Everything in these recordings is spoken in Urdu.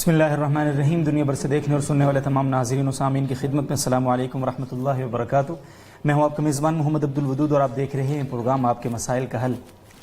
بسم اللہ الرحمن الرحیم۔ دنیا بھر سے دیکھنے اور سننے والے تمام ناظرین و سامعین کی خدمت میں السلام علیکم ورحمۃ اللہ وبرکاتہ۔ میں ہوں آپ کا میزبان محمد عبدالودود اور آپ دیکھ رہے ہیں پروگرام آپ کے مسائل کا حل،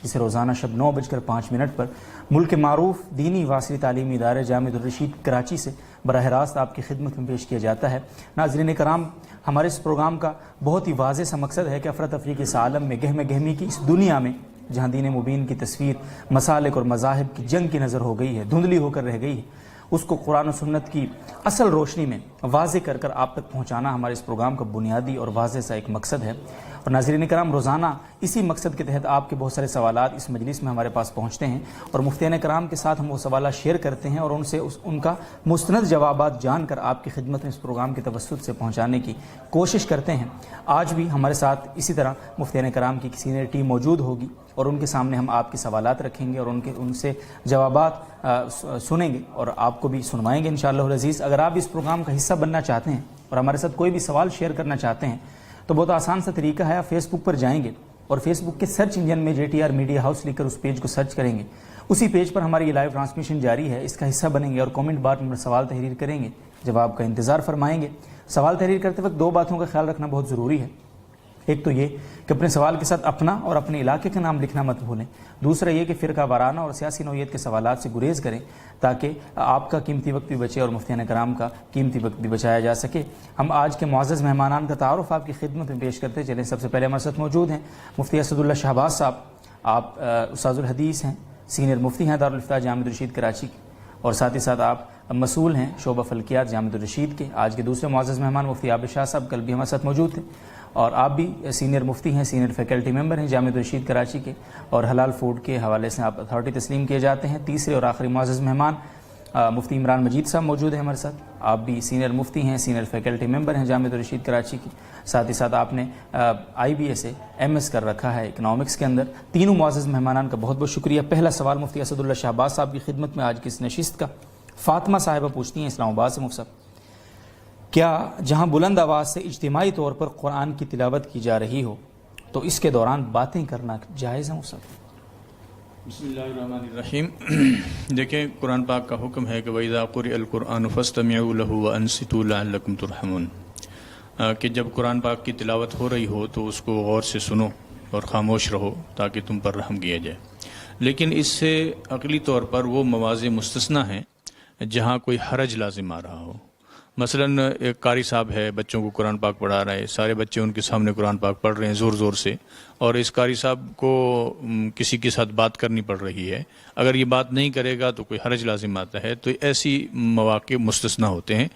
جسے روزانہ شب 9:05 پر ملک کے معروف دینی واصلی تعلیمی ادارے جامعۃ الرشید کراچی سے براہ راست آپ کی خدمت میں پیش کیا جاتا ہے۔ ناظرین کرام، ہمارے اس پروگرام کا بہت ہی واضح سا مقصد ہے کہ افراتفری کے اس عالم میں گہم گہمی کی اس دنیا میں جہاں دین مبین کی تصویر مسالک اور مذاہب کی جنگ کی نظر ہو گئی ہے، دھندلی ہو کر رہ گئی ہے، اس کو قرآن و سنت کی اصل روشنی میں واضح کر کر آپ تک پہنچانا ہمارے اس پروگرام کا بنیادی اور واضح سا ایک مقصد ہے۔ اور ناظرین کرام، روزانہ اسی مقصد کے تحت آپ کے بہت سارے سوالات اس مجلس میں ہمارے پاس پہنچتے ہیں اور مفتیان کرام کے ساتھ ہم وہ سوالات شیئر کرتے ہیں اور ان سے ان کا مستند جوابات جان کر آپ کی خدمت میں اس پروگرام کے توسط سے پہنچانے کی کوشش کرتے ہیں۔ آج بھی ہمارے ساتھ اسی طرح مفتیان کرام کی سینئر ٹیم موجود ہوگی اور ان کے سامنے ہم آپ کے سوالات رکھیں گے اور ان سے جوابات سنیں گے اور آپ کو بھی سنوائیں گے انشاءاللہ العزیز۔ اگر آپ اس پروگرام کا حصہ بننا چاہتے ہیں اور ہمارے ساتھ کوئی بھی سوال شیئر کرنا چاہتے ہیں تو بہت آسان سا طریقہ ہے، آپ فیس بک پر جائیں گے اور فیس بک کے سرچ انجن میں JTR میڈیا ہاؤس لکھ کر اس پیج کو سرچ کریں گے۔ اسی پیج پر ہماری یہ لائیو ٹرانسمیشن جاری ہے، اس کا حصہ بنیں گے اور کامنٹ بار میں سوال تحریر کریں گے، جواب کا انتظار فرمائیں گے۔ سوال تحریر کرتے وقت دو باتوں کا خیال رکھنا بہت ضروری ہے۔ ایک تو یہ کہ اپنے سوال کے ساتھ اپنا اور اپنے علاقے کا نام لکھنا مت بھولیں۔ دوسرا یہ کہ فرقہ وارانہ اور سیاسی نوعیت کے سوالات سے گریز کریں تاکہ آپ کا قیمتی وقت بھی بچے اور مفتیان کرام کا قیمتی وقت بھی بچایا جا سکے۔ ہم آج کے معزز مہمانان کا تعارف آپ کی خدمت میں پیش کرتے چلیں۔ سب سے پہلے ہمارے ساتھ موجود ہیں مفتی اسد اللہ شہباز صاحب۔ آپ استاذ الحدیث ہیں، سینئر مفتی ہیں دارالفتاح جامعۃ الرشید کراچی کی، اور ساتھ ہی ساتھ آپ مسئول ہیں شعبہ فلکیات جامعۃ الرشید کے۔ آج کے دوسرے معزز مہمان مفتی عابد شاہ صاحب کل بھی ہمارے ساتھ موجود تھے، اور آپ بھی سینئر مفتی ہیں، سینئر فیکلٹی ممبر ہیں جامعۃ الرشید کراچی کے، اور حلال فوڈ کے حوالے سے آپ اتھارٹی تسلیم کیے جاتے ہیں۔ تیسرے اور آخری معزز مہمان مفتی عمران مجید صاحب موجود ہیں ہمارے ساتھ۔ آپ بھی سینئر مفتی ہیں، سینئر فیکلٹی ممبر ہیں جامعۃ الرشید کراچی کی، ساتھ ہی ساتھ آپ نے IBA سے MS کر رکھا ہے اکنامکس کے اندر۔ تینوں معزز مہمانان کا بہت بہت شکریہ۔ پہلا سوال مفتی اسد اللہ شہباز صاحب کی خدمت میں آج کی اس نشست کا۔ فاطمہ صاحبہ پوچھتی ہیں اسلام آباد سے، مفتی صاحب کیا جہاں بلند آواز سے اجتماعی طور پر قرآن کی تلاوت کی جا رہی ہو تو اس کے دوران باتیں کرنا جائز ہے مفتی صاحب؟ بسم اللہ الرحمن الرحیم۔ دیکھیں، قرآن پاک کا حکم ہے کہ وَإِذَا قُرِئَ الْقُرْآنُ فَاسْتَمِعُوا لَهُ وَأَنصِتُوا لَعَلَّكُمْ تُرْحَمُونَ، کہ جب قرآن پاک کی تلاوت ہو رہی ہو تو اس کو غور سے سنو اور خاموش رہو تاکہ تم پر رحم کیا جائے۔ لیکن اس سے عقلی طور پر وہ مواضع مستثنیٰ ہیں جہاں کوئی حرج لازم آ رہا ہو۔ مثلاً ایک قاری صاحب ہے، بچوں کو قرآن پاک پڑھا رہا ہے، سارے بچے ان کے سامنے قرآن پاک پڑھ رہے ہیں زور زور سے، اور اس قاری صاحب کو کسی کے ساتھ بات کرنی پڑ رہی ہے۔ اگر یہ بات نہیں کرے گا تو کوئی حرج لازم آتا ہے، تو ایسی مواقع مستثنیٰ ہوتے ہیں۔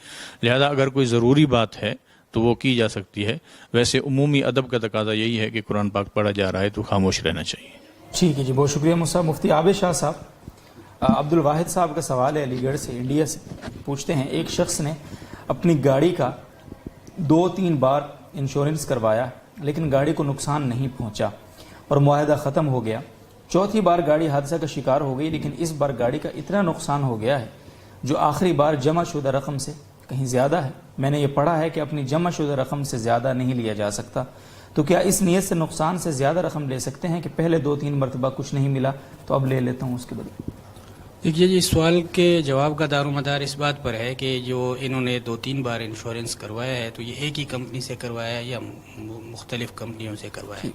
لہذا اگر کوئی ضروری بات ہے تو وہ کی جا سکتی ہے۔ ویسے عمومی ادب کا تقاضا یہی ہے کہ قرآن پاک پڑھا جا رہا ہے تو خاموش رہنا چاہیے۔ ٹھیک ہے جی، بہت شکریہ مصعب۔ مفتی عابد شاہ صاحب، عبد الواحد صاحب کا سوال ہے علی گڑھ سے، انڈیا سے۔ پوچھتے ہیں ایک شخص نے اپنی گاڑی کا 2-3 بار انشورنس کروایا لیکن گاڑی کو نقصان نہیں پہنچا اور معاہدہ ختم ہو گیا۔ چوتھی بار گاڑی حادثہ کا شکار ہو گئی لیکن اس بار گاڑی کا اتنا نقصان ہو گیا ہے جو آخری بار جمع شدہ رقم سے کہیں زیادہ ہے۔ میں نے یہ پڑھا ہے کہ اپنی جمع شدہ رقم سے زیادہ نہیں لیا جا سکتا، تو کیا اس نیت سے نقصان سے زیادہ رقم لے سکتے ہیں کہ پہلے 2-3 مرتبہ کچھ نہیں ملا تو اب لے لیتا ہوں اس کے بدلے؟ دیکھیے جی، سوال کے جواب کا دار و مدار اس بات پر ہے کہ جو انہوں نے 2-3 بار انشورنس کروایا ہے تو یہ ایک ہی کمپنی سے کروایا ہے یا مختلف کمپنیوں سے کروایا ہے۔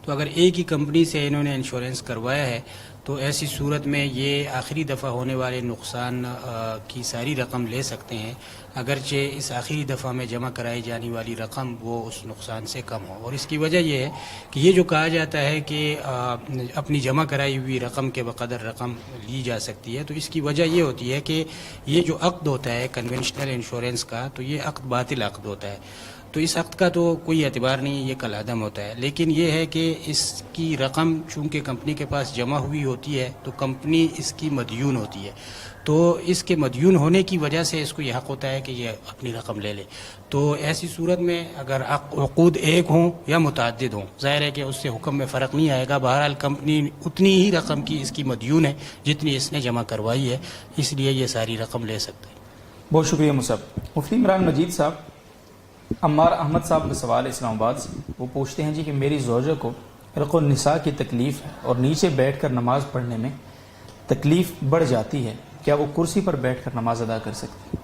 تو اگر ایک ہی کمپنی سے انہوں نے انشورنس کروایا ہے تو ایسی صورت میں یہ آخری دفعہ ہونے والے نقصان کی ساری رقم لے سکتے ہیں، اگرچہ اس آخری دفعہ میں جمع کرائی جانے والی رقم وہ اس نقصان سے کم ہو۔ اور اس کی وجہ یہ ہے کہ یہ جو کہا جاتا ہے کہ اپنی جمع کرائی ہوئی رقم کے بقدر رقم لی جا سکتی ہے، تو اس کی وجہ یہ ہوتی ہے کہ یہ جو عقد ہوتا ہے کنونشنل انشورنس کا، تو یہ عقد باطل عقد ہوتا ہے، تو اس عقد کا تو کوئی اعتبار نہیں، یہ کالعدم ہوتا ہے۔ لیکن یہ ہے کہ اس کی رقم چونکہ کمپنی کے پاس جمع ہوئی ہوتی ہے تو کمپنی اس کی مدیون ہوتی ہے، تو اس کے مدیون ہونے کی وجہ سے اس کو یہ حق ہوتا ہے کہ یہ اپنی رقم لے لے۔ تو ایسی صورت میں اگر عقود ایک ہوں یا متعدد ہوں، ظاہر ہے کہ اس سے حکم میں فرق نہیں آئے گا، بہرحال کمپنی اتنی ہی رقم کی اس کی مدیون ہے جتنی اس نے جمع کروائی ہے، اس لیے یہ ساری رقم لے سکتے ہیں۔ بہت شکریہ مصعب۔ مفتی عمران مجید صاحب، عمار احمد صاحب کا سوال ہے اسلام آباد سے۔ وہ پوچھتے ہیں جی کہ میری زوجہ کو حلق النساء کی تکلیف ہے اور نیچے بیٹھ کر نماز پڑھنے میں تکلیف بڑھ جاتی ہے، کیا وہ کرسی پر بیٹھ کر نماز ادا کر سکتے ہیں؟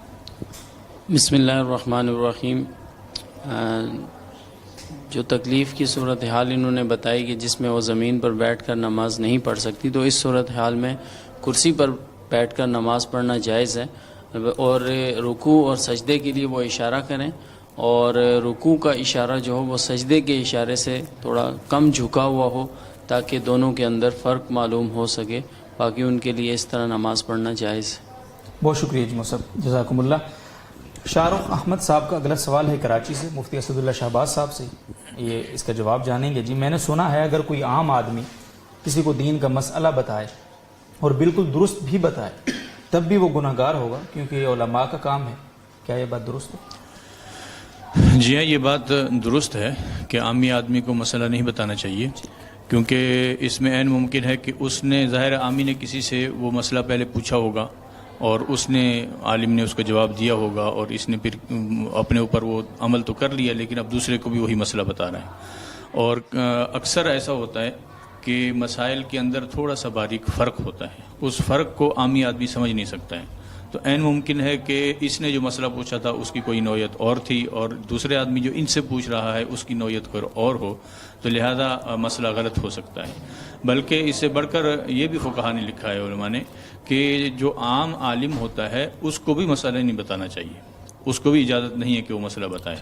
بسم اللہ الرحمن الرحیم. جو تکلیف کی صورتحال انہوں نے بتائی کہ جس میں وہ زمین پر بیٹھ کر نماز نہیں پڑھ سکتی، تو اس صورتحال میں کرسی پر بیٹھ کر نماز پڑھنا جائز ہے، اور رکوع اور سجدے کے لیے وہ اشارہ کریں، اور رکوع کا اشارہ جو ہو وہ سجدے کے اشارے سے تھوڑا کم جھکا ہوا ہو تاکہ دونوں کے اندر فرق معلوم ہو سکے. باقی ان کے لیے اس طرح نماز پڑھنا جائز ہے. بہت شکریہ جی مصعب، جزاکم اللہ. شاہ رخ احمد صاحب کا اگلا سوال ہے کراچی سے، مفتی اسد اللہ شہباز صاحب سے. یہ اس کا جواب جانیں گے. جی میں نے سنا ہے اگر کوئی عام آدمی کسی کو دین کا مسئلہ بتائے اور بالکل درست بھی بتائے تب بھی وہ گناہ گار ہوگا کیونکہ یہ علماء کا کام ہے. کیا یہ بات درست ہے؟ جی ہاں، یہ بات درست ہے کہ عامی آدمی کو مسئلہ نہیں بتانا چاہیے، کیونکہ اس میں عین ممکن ہے کہ اس نے ظاہر عامی نے کسی سے وہ مسئلہ پہلے پوچھا ہوگا اور اس نے عالم نے اس کا جواب دیا ہوگا، اور اس نے پھر اپنے اوپر وہ عمل تو کر لیا لیکن اب دوسرے کو بھی وہی مسئلہ بتا رہا ہے. اور اکثر ایسا ہوتا ہے کہ مسائل کے اندر تھوڑا سا باریک فرق ہوتا ہے، اس فرق کو عامی آدمی سمجھ نہیں سکتا ہے. تو عین ممکن ہے کہ اس نے جو مسئلہ پوچھا تھا اس کی کوئی نوعیت اور تھی، اور دوسرے آدمی جو ان سے پوچھ رہا ہے اس کی نوعیت کوئی اور ہو، تو لہذا مسئلہ غلط ہو سکتا ہے. بلکہ اس سے بڑھ کر یہ بھی فقہا نے لکھا ہے علماء نے کہ جو عام عالم ہوتا ہے اس کو بھی مسئلہ نہیں بتانا چاہیے، اس کو بھی اجازت نہیں ہے کہ وہ مسئلہ بتائے،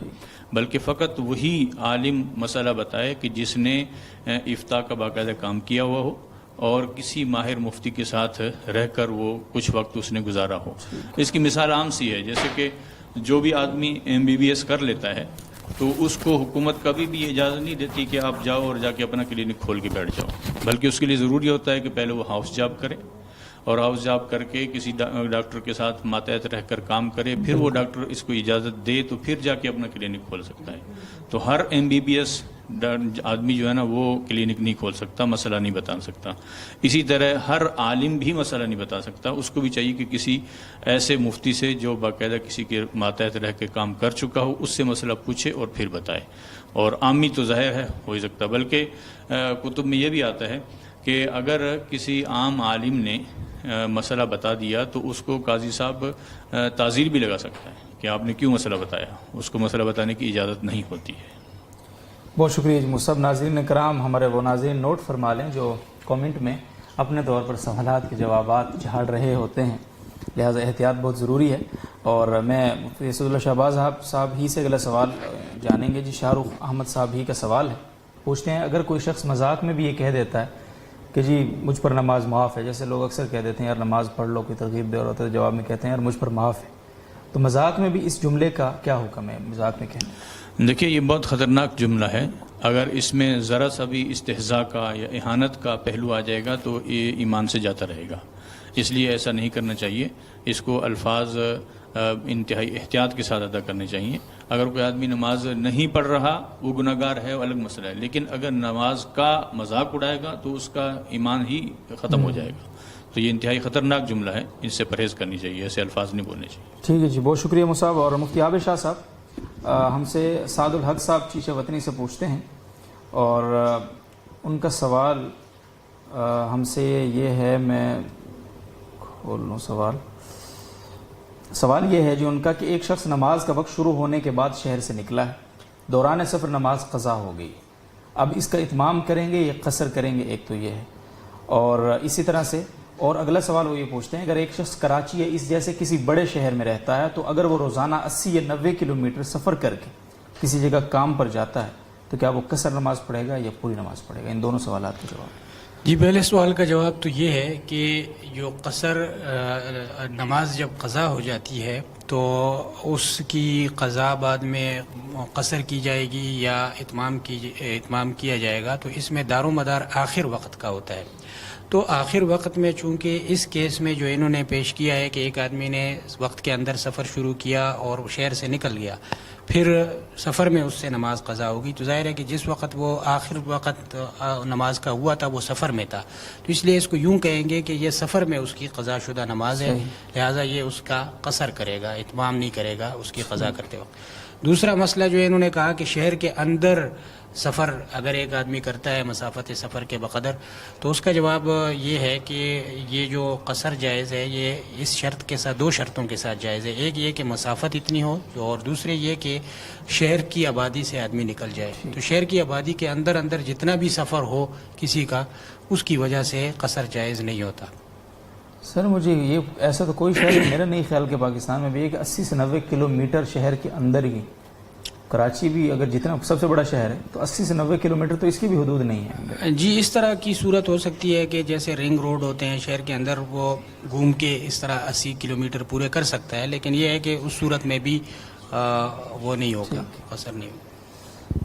بلکہ فقط وہی عالم مسئلہ بتائے کہ جس نے افتاء کا باقاعدہ کام کیا ہوا ہو اور کسی ماہر مفتی کے ساتھ رہ کر وہ کچھ وقت اس نے گزارا ہو. اس کی مثال عام سی ہے، جیسے کہ جو بھی آدمی MBBS کر لیتا ہے تو اس کو حکومت کبھی بھی اجازت نہیں دیتی کہ آپ جاؤ اور جا کے اپنا کلینک کھول کے بیٹھ جاؤ، بلکہ اس کے لیے ضروری ہوتا ہے کہ پہلے وہ ہاؤس جاب کرے، اور ہاؤس جاب کر کے کسی ڈاکٹر کے ساتھ ماتحت رہ کر کام کرے، پھر وہ ڈاکٹر اس کو اجازت دے تو پھر جا کے اپنا کلینک کھول سکتا ہے. تو ہر MBBS آدمی جو ہے نا وہ کلینک نہیں کھول سکتا، مسئلہ نہیں بتا سکتا. اسی طرح ہر عالم بھی مسئلہ نہیں بتا سکتا، اس کو بھی چاہیے کہ کسی ایسے مفتی سے جو باقاعدہ کسی کے ماتحت رہ کے کام کر چکا ہو اس سے مسئلہ پوچھے اور پھر بتائے. اور عامی تو ظاہر ہے ہو ہی سکتا، بلکہ کتب میں یہ بھی آتا ہے کہ اگر کسی عام عالم نے مسئلہ بتا دیا تو اس کو قاضی صاحب تعزیر بھی لگا سکتا ہے کہ آپ نے کیوں مسئلہ بتایا، اس کو مسئلہ بتانے کی اجازت نہیں ہوتی ہے. بہت شکریہ جی مصعب. ناظرین کرام، ہمارے وہ ناظرین نوٹ فرما لیں جو کومنٹ میں اپنے طور پر سوالات کے جوابات جھاڑ رہے ہوتے ہیں، لہٰذا احتیاط بہت ضروری ہے. اور میں مفتی اسد اللہ شہباز صاحب ہی سے اگلا سوال جانیں گے. جی شاہ رخ احمد صاحب ہی کا سوال ہے، پوچھتے ہیں اگر کوئی شخص مذاق میں بھی یہ کہہ دیتا ہے کہ جی مجھ پر نماز معاف ہے، جیسے لوگ اکثر کہہ دیتے ہیں یار نماز پڑھ لو، کوئی ترغیب دے رہا ہوتا ہے جواب میں کہتے ہیں یار مجھ پر معاف ہے، تو مذاق میں بھی اس جملے کا کیا حکم ہے؟ مذاق میں کہنا، دیکھیے یہ بہت خطرناک جملہ ہے. اگر اس میں ذرا سا بھی استہزاء کا یا اہانت کا پہلو آ جائے گا تو یہ ایمان سے جاتا رہے گا، اس لیے ایسا نہیں کرنا چاہیے. اس کو الفاظ انتہائی احتیاط کے ساتھ ادا کرنے چاہیے. اگر کوئی آدمی نماز نہیں پڑھ رہا وہ گناہ گار ہے، وہ الگ مسئلہ ہے، لیکن اگر نماز کا مذاق اڑائے گا تو اس کا ایمان ہی ختم ہو جائے گا. تو یہ انتہائی خطرناک جملہ ہے، اس سے پرہیز کرنی چاہیے، ایسے الفاظ نہیں بولنے چاہیے. ٹھیک ہے جی، بہت شکریہ مصعب. اور مفتی عابد شاہ صاحب ہم سے سعد الحق صاحب چیچے وطنی سے پوچھتے ہیں، اور ان کا سوال ہم سے یہ ہے، میں کھول لوں سوال یہ ہے جی ان کا کہ ایک شخص نماز کا وقت شروع ہونے کے بعد شہر سے نکلا ہے، دوران سفر نماز قضا ہو گئی، اب اس کا اتمام کریں گے یا قصر کریں گے؟ ایک تو یہ ہے. اور اسی طرح سے اور اگلا سوال وہ یہ پوچھتے ہیں اگر ایک شخص کراچی یا اس جیسے کسی بڑے شہر میں رہتا ہے تو اگر وہ روزانہ 80 یا 90 کلومیٹر سفر کر کے کسی جگہ کام پر جاتا ہے تو کیا وہ قصر نماز پڑھے گا یا پوری نماز پڑھے گا؟ ان دونوں سوالات کا جواب. جی پہلے سوال کا جواب تو یہ ہے کہ جو قصر نماز جب قضا ہو جاتی ہے تو اس کی قضا بعد میں قصر کی جائے گی یا اتمام کیا جائے گا، تو اس میں دار و مدار آخر وقت کا ہوتا ہے. تو آخر وقت میں چونکہ اس کیس میں جو انہوں نے پیش کیا ہے کہ ایک آدمی نے وقت کے اندر سفر شروع کیا اور شہر سے نکل گیا، پھر سفر میں اس سے نماز قضا ہوگی، تو ظاہر ہے کہ جس وقت وہ آخر وقت نماز کا ہوا تھا وہ سفر میں تھا، تو اس لیے اس کو یوں کہیں گے کہ یہ سفر میں اس کی قضا شدہ نماز ہے، لہٰذا یہ اس کا قصر کرے گا، اتمام نہیں کرے گا اس کی قضا کرتے وقت. دوسرا مسئلہ جو انہوں نے کہا کہ شہر کے اندر سفر اگر ایک آدمی کرتا ہے مسافت سفر کے بقدر، تو اس کا جواب یہ ہے کہ یہ جو قصر جائز ہے یہ اس شرط کے ساتھ، 2 شرطوں کے ساتھ جائز ہے. ایک یہ کہ مسافت اتنی ہو، اور دوسرے یہ کہ شہر کی آبادی سے آدمی نکل جائے. تو شہر کی آبادی کے اندر جتنا بھی سفر ہو کسی کا، اس کی وجہ سے قصر جائز نہیں ہوتا. سر مجھے یہ ایسا تو کوئی شہر میرا نہیں خیال کہ پاکستان میں بھی ایک 80 سے 90 کلومیٹر شہر کے اندر ہی، کراچی بھی اگر جتنا سب سے بڑا شہر ہے تو 80 سے 90 کلومیٹر تو اس کی بھی حدود نہیں ہے. جی اس طرح کی صورت ہو سکتی ہے کہ جیسے رنگ روڈ ہوتے ہیں شہر کے اندر، وہ گھوم کے اس طرح 80 کلومیٹر پورے کر سکتا ہے، لیکن یہ ہے کہ اس صورت میں بھی وہ نہیں ہوگا، قصر نہیں ہوگا.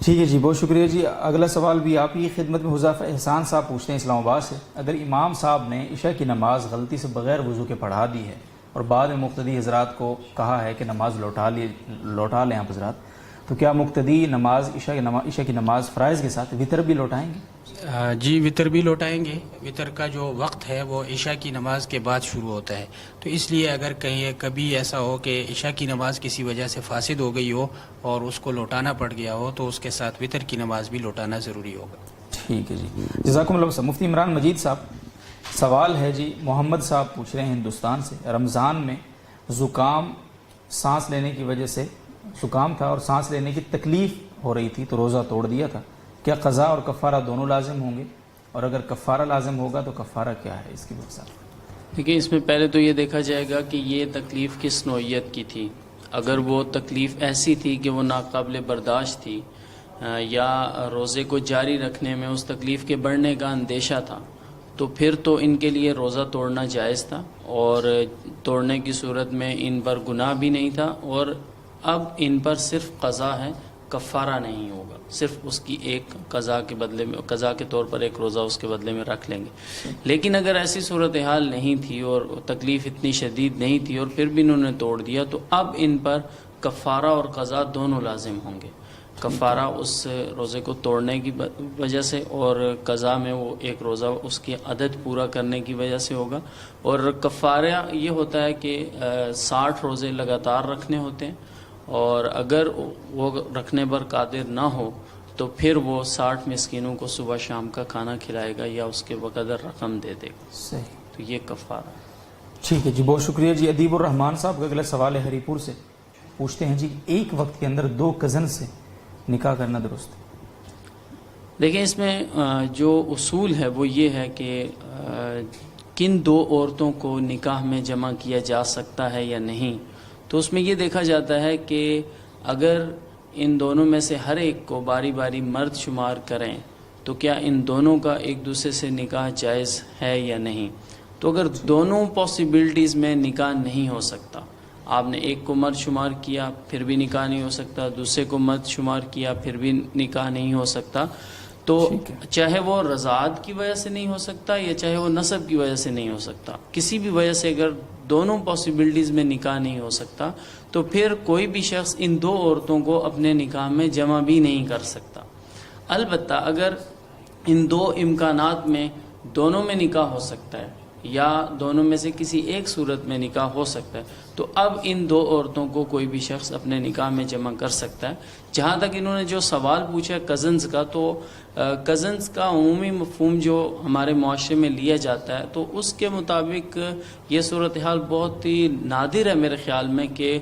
ٹھیک ہے جی، بہت شکریہ جی. اگلا سوال بھی آپ کی خدمت میں حذیفہ احسان صاحب پوچھتے ہیں اسلام آباد سے. اگر امام صاحب نے عشاء کی نماز غلطی سے بغیر وضو کے پڑھا دی ہے اور بعد میں مقتدی حضرات کو کہا ہے کہ نماز لوٹا لیں آپ حضرات، تو کیا مقتدی نماز عشاء کی نماز فرائض کے ساتھ وطر بھی لوٹائیں گے؟ جی وطر بھی لوٹائیں گے. وطر کا جو وقت ہے وہ عشاء کی نماز کے بعد شروع ہوتا ہے، تو اس لیے اگر کبھی ایسا ہو کہ عشاء کی نماز کسی وجہ سے فاسد ہو گئی ہو اور اس کو لوٹانا پڑ گیا ہو، تو اس کے ساتھ وطر کی نماز بھی لوٹانا ضروری ہوگا. ٹھیک ہے جی، جزاکم اللہ. مفتی عمران مجید صاحب سوال ہے جی، محمد صاحب پوچھ رہے ہیں ہندوستان سے. رمضان میں زکام، سانس لینے کی وجہ سے زکام تھا اور سانس لینے کی تکلیف ہو رہی تھی تو روزہ توڑ دیا تھا. کیا قضا اور کفارہ دونوں لازم ہوں گے؟ اور اگر کفارہ لازم ہوگا تو کفارہ کیا ہے اس کی وجہ؟ دیکھیں اس میں پہلے تو یہ دیکھا جائے گا کہ یہ تکلیف کس نوعیت کی تھی. اگر وہ تکلیف ایسی تھی کہ وہ ناقابل برداشت تھی یا روزے کو جاری رکھنے میں اس تکلیف کے بڑھنے کا اندیشہ تھا، تو پھر تو ان کے لیے روزہ توڑنا جائز تھا، اور توڑنے کی صورت میں ان پر گناہ بھی نہیں تھا. اور اب ان پر صرف قضا ہے، کفارہ نہیں ہوگا. صرف اس کی ایک قضا کے بدلے میں، قضا کے طور پر ایک روزہ اس کے بدلے میں رکھ لیں گے. لیکن اگر ایسی صورتحال نہیں تھی اور تکلیف اتنی شدید نہیں تھی اور پھر بھی انہوں نے توڑ دیا، تو اب ان پر کفارہ اور قضا دونوں لازم ہوں گے. کفارہ اس روزے کو توڑنے کی وجہ سے، اور قضا میں وہ ایک روزہ اس کی عدد پورا کرنے کی وجہ سے ہوگا. اور کفارہ یہ ہوتا ہے کہ 60 روزے لگاتار رکھنے ہوتے ہیں، اور اگر وہ رکھنے پر قادر نہ ہو تو پھر وہ 60 مسکینوں کو صبح شام کا کھانا کھلائے گا یا اس کے بقدر رقم دے دے گا. صحیح. تو یہ کفارہ. ٹھیک ہے جی، بہت شکریہ جی. ادیب الرحمان صاحب کا اگلا سوال ہے ہری پور سے. پوچھتے ہیں جی، ایک وقت کے اندر 2 کزن سے نکاح کرنا درست ہے؟ دیکھیں اس میں جو اصول ہے وہ یہ ہے کہ کن 2 عورتوں کو نکاح میں جمع کیا جا سکتا ہے یا نہیں. تو اس میں یہ دیکھا جاتا ہے کہ اگر ان دونوں میں سے ہر ایک کو باری باری مرد شمار کریں تو کیا ان دونوں کا ایک دوسرے سے نکاح جائز ہے یا نہیں. تو اگر دونوں پاسبلٹیز میں نکاح نہیں ہو سکتا، آپ نے ایک کو مرد شمار کیا پھر بھی نکاح نہیں ہو سکتا، دوسرے کو مرد شمار کیا پھر بھی نکاح نہیں ہو سکتا، تو چاہے وہ رضاعت کی وجہ سے نہیں ہو سکتا یا چاہے وہ نسب کی وجہ سے نہیں ہو سکتا، کسی بھی وجہ سے اگر دونوں پاسبلٹیز میں نکاح نہیں ہو سکتا، تو پھر کوئی بھی شخص ان 2 عورتوں کو اپنے نکاح میں جمع بھی نہیں کر سکتا. البتہ اگر ان 2 امکانات میں دونوں میں نکاح ہو سکتا ہے یا دونوں میں سے کسی ایک صورت میں نکاح ہو سکتا ہے، تو اب ان 2 عورتوں کو کوئی بھی شخص اپنے نکاح میں جمع کر سکتا ہے. جہاں تک انہوں نے جو سوال پوچھا کزنز کا، تو کزنز کا عمومی مفہوم جو ہمارے معاشرے میں لیا جاتا ہے، تو اس کے مطابق یہ صورتحال بہت ہی نادر ہے میرے خیال میں کہ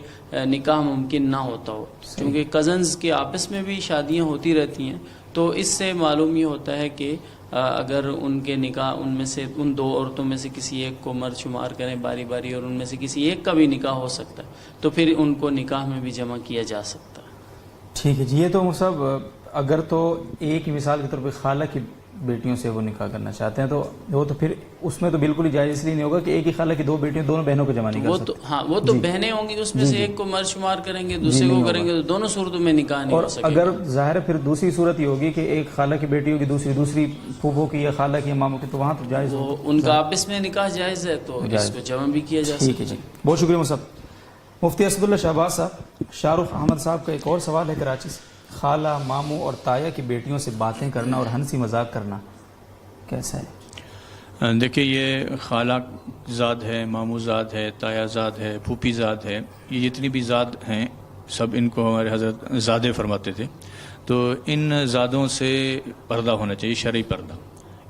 نکاح ممکن نہ ہوتا ہو، کیونکہ کزنز کے آپس میں بھی شادیاں ہوتی رہتی ہیں. تو اس سے معلوم یہ ہوتا ہے کہ اگر ان کے نکاح، ان میں سے ان 2 عورتوں میں سے کسی ایک کو مرد شمار کریں باری باری اور ان میں سے کسی ایک کا بھی نکاح ہو سکتا ہے، تو پھر ان کو نکاح میں بھی جمع کیا جا سکتا ہے. ٹھیک ہے جی. یہ تو صاحب اگر تو ایک مثال کے طور پہ خالہ کی بیٹیوں سے وہ نکاح کرنا چاہتے ہیں تو وہ تو پھر اس میں تو بالکل ہی جائز اس لیے نہیں ہوگا کہ ایک ہی خالہ کی 2 بیٹیوں دونوں بہنوں کو جمع نہیں کر سکتے. ہاں وہ تو بہنیں ہوں گی، اس میں سے ایک کو مرد شمار کریں گے دوسرے کو کریں گے، تو دونوں صورتوں میں نکاح نہیں ہو سکے. اور اگر ظاہر ہے پھر دوسری صورت یہ ہوگی کہ ایک خالہ کی بیٹی ہوگی دوسری پھوپھوں کی یا خالہ کی یا ماموں کی، تو وہاں تو جائز وہ ان کا آپس میں نکاح جائز ہے تو اس کو جمع بھی کیا جا سکتا ہے. ٹھیک ہے جی، بہت شکریہ مصعب. مفتی اسد اللہ شہباز صاحب، شاہ رخ احمد صاحب کا ایک اور سوال ہے کراچی سے. خالہ، ماموں اور تایا کی بیٹیوں سے باتیں کرنا اور ہنسی مذاق کرنا کیسا ہے؟ دیکھیے یہ خالہ زاد ہے، ماموں زاد ہے، تایا زاد ہے، پھوپھی زاد ہے، یہ جتنی بھی زاد ہیں سب ان کو ہمارے حضرت زادے فرماتے تھے. تو ان زادوں سے پردہ ہونا چاہیے، شرعی پردہ.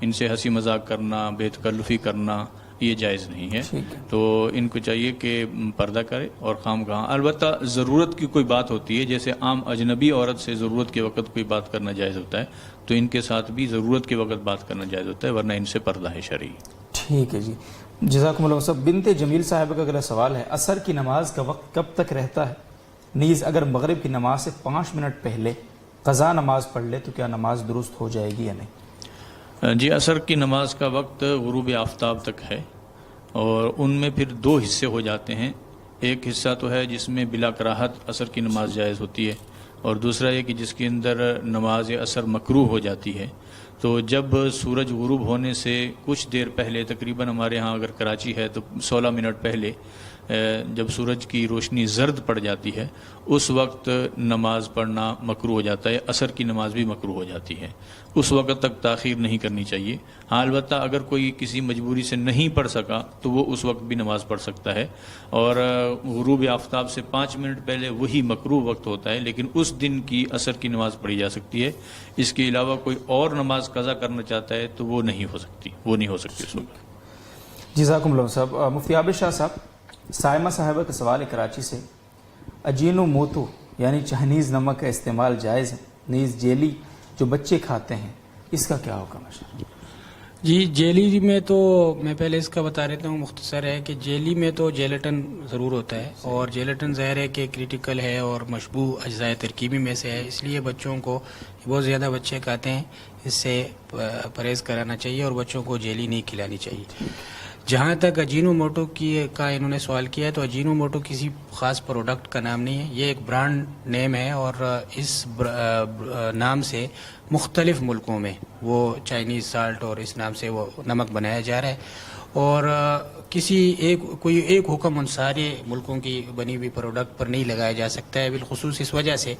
ان سے ہنسی مذاق کرنا، بے تکلفی کرنا یہ جائز نہیں ہے. تو ان کو چاہیے کہ پردہ کرے اور خواہ البتہ ضرورت کی کوئی بات ہوتی ہے، جیسے عام اجنبی عورت سے ضرورت کے وقت کوئی بات کرنا جائز ہوتا ہے، تو ان کے ساتھ بھی ضرورت کے وقت بات کرنا جائز ہوتا ہے، ورنہ ان سے پردہ ہے شرعی. ٹھیک ہے جی، جزاکم اللہ صاحب. بنت جمیل صاحبہ کا اگلا سوال ہے، عصر کی نماز کا وقت کب تک رہتا ہے؟ نیز اگر مغرب کی نماز سے 5 منٹ پہلے قضا نماز پڑھ لے تو کیا نماز درست ہو جائے گی یا نہیں؟ جی، عصر کی نماز کا وقت غروب آفتاب تک ہے، اور ان میں پھر 2 حصے ہو جاتے ہیں. ایک حصہ تو ہے جس میں بلا کراہت عصر کی نماز جائز ہوتی ہے، اور دوسرا یہ کہ جس کے اندر نماز عصر مکروہ ہو جاتی ہے. تو جب سورج غروب ہونے سے کچھ دیر پہلے، تقریباً ہمارے ہاں اگر کراچی ہے تو 16 منٹ پہلے، جب سورج کی روشنی زرد پڑ جاتی ہے اس وقت نماز پڑھنا مکروہ ہو جاتا ہے. عصر کی نماز بھی مکروہ ہو جاتی ہے، اس وقت تک تاخیر نہیں کرنی چاہیے. ہاں البتہ اگر کوئی کسی مجبوری سے نہیں پڑھ سکا تو وہ اس وقت بھی نماز پڑھ سکتا ہے، اور غروب آفتاب سے 5 منٹ پہلے وہی مکروہ وقت ہوتا ہے، لیکن اس دن کی عصر کی نماز پڑھی جا سکتی ہے. اس کے علاوہ کوئی اور نماز قضا کرنا چاہتا ہے تو وہ نہیں ہو سکتی اس وقت. جزاکم اللہ صاحب. مفتی عابد شاہ صاحب، سائمہ صاحبہ کا سوال ہے کراچی سے، اجینو موتو یعنی چائنیز نمک کا استعمال جائز ہے؟ نیز جیلی جو بچے کھاتے ہیں اس کا کیا حکم ہے؟ جی، جیلی میں تو میں پہلے اس کا بتا دیتا ہوں، مختصر ہے کہ جیلی میں تو جیلیٹن ضرور ہوتا ہے، اور جیلیٹن ظاہر ہے کہ کریٹیکل ہے اور مشبوع اجزاء ترکیبی میں سے ہے، اس لیے بچوں کو، بہت زیادہ بچے کھاتے ہیں، اس سے پرہیز کرانا چاہیے اور بچوں کو جیلی نہیں کھلانی چاہیے. جہاں تک اجینو موٹو کا انہوں نے سوال کیا ہے، تو اجینو موٹو کسی خاص پروڈکٹ کا نام نہیں ہے، یہ ایک برانڈ نیم ہے، اور اس نام سے مختلف ملکوں میں وہ چائنیز سالٹ اور اس نام سے وہ نمک بنایا جا رہا ہے، اور کوئی ایک حکم ان سارے ملکوں کی بنی ہوئی پروڈکٹ پر نہیں لگایا جا سکتا ہے، بالخصوص اس وجہ سے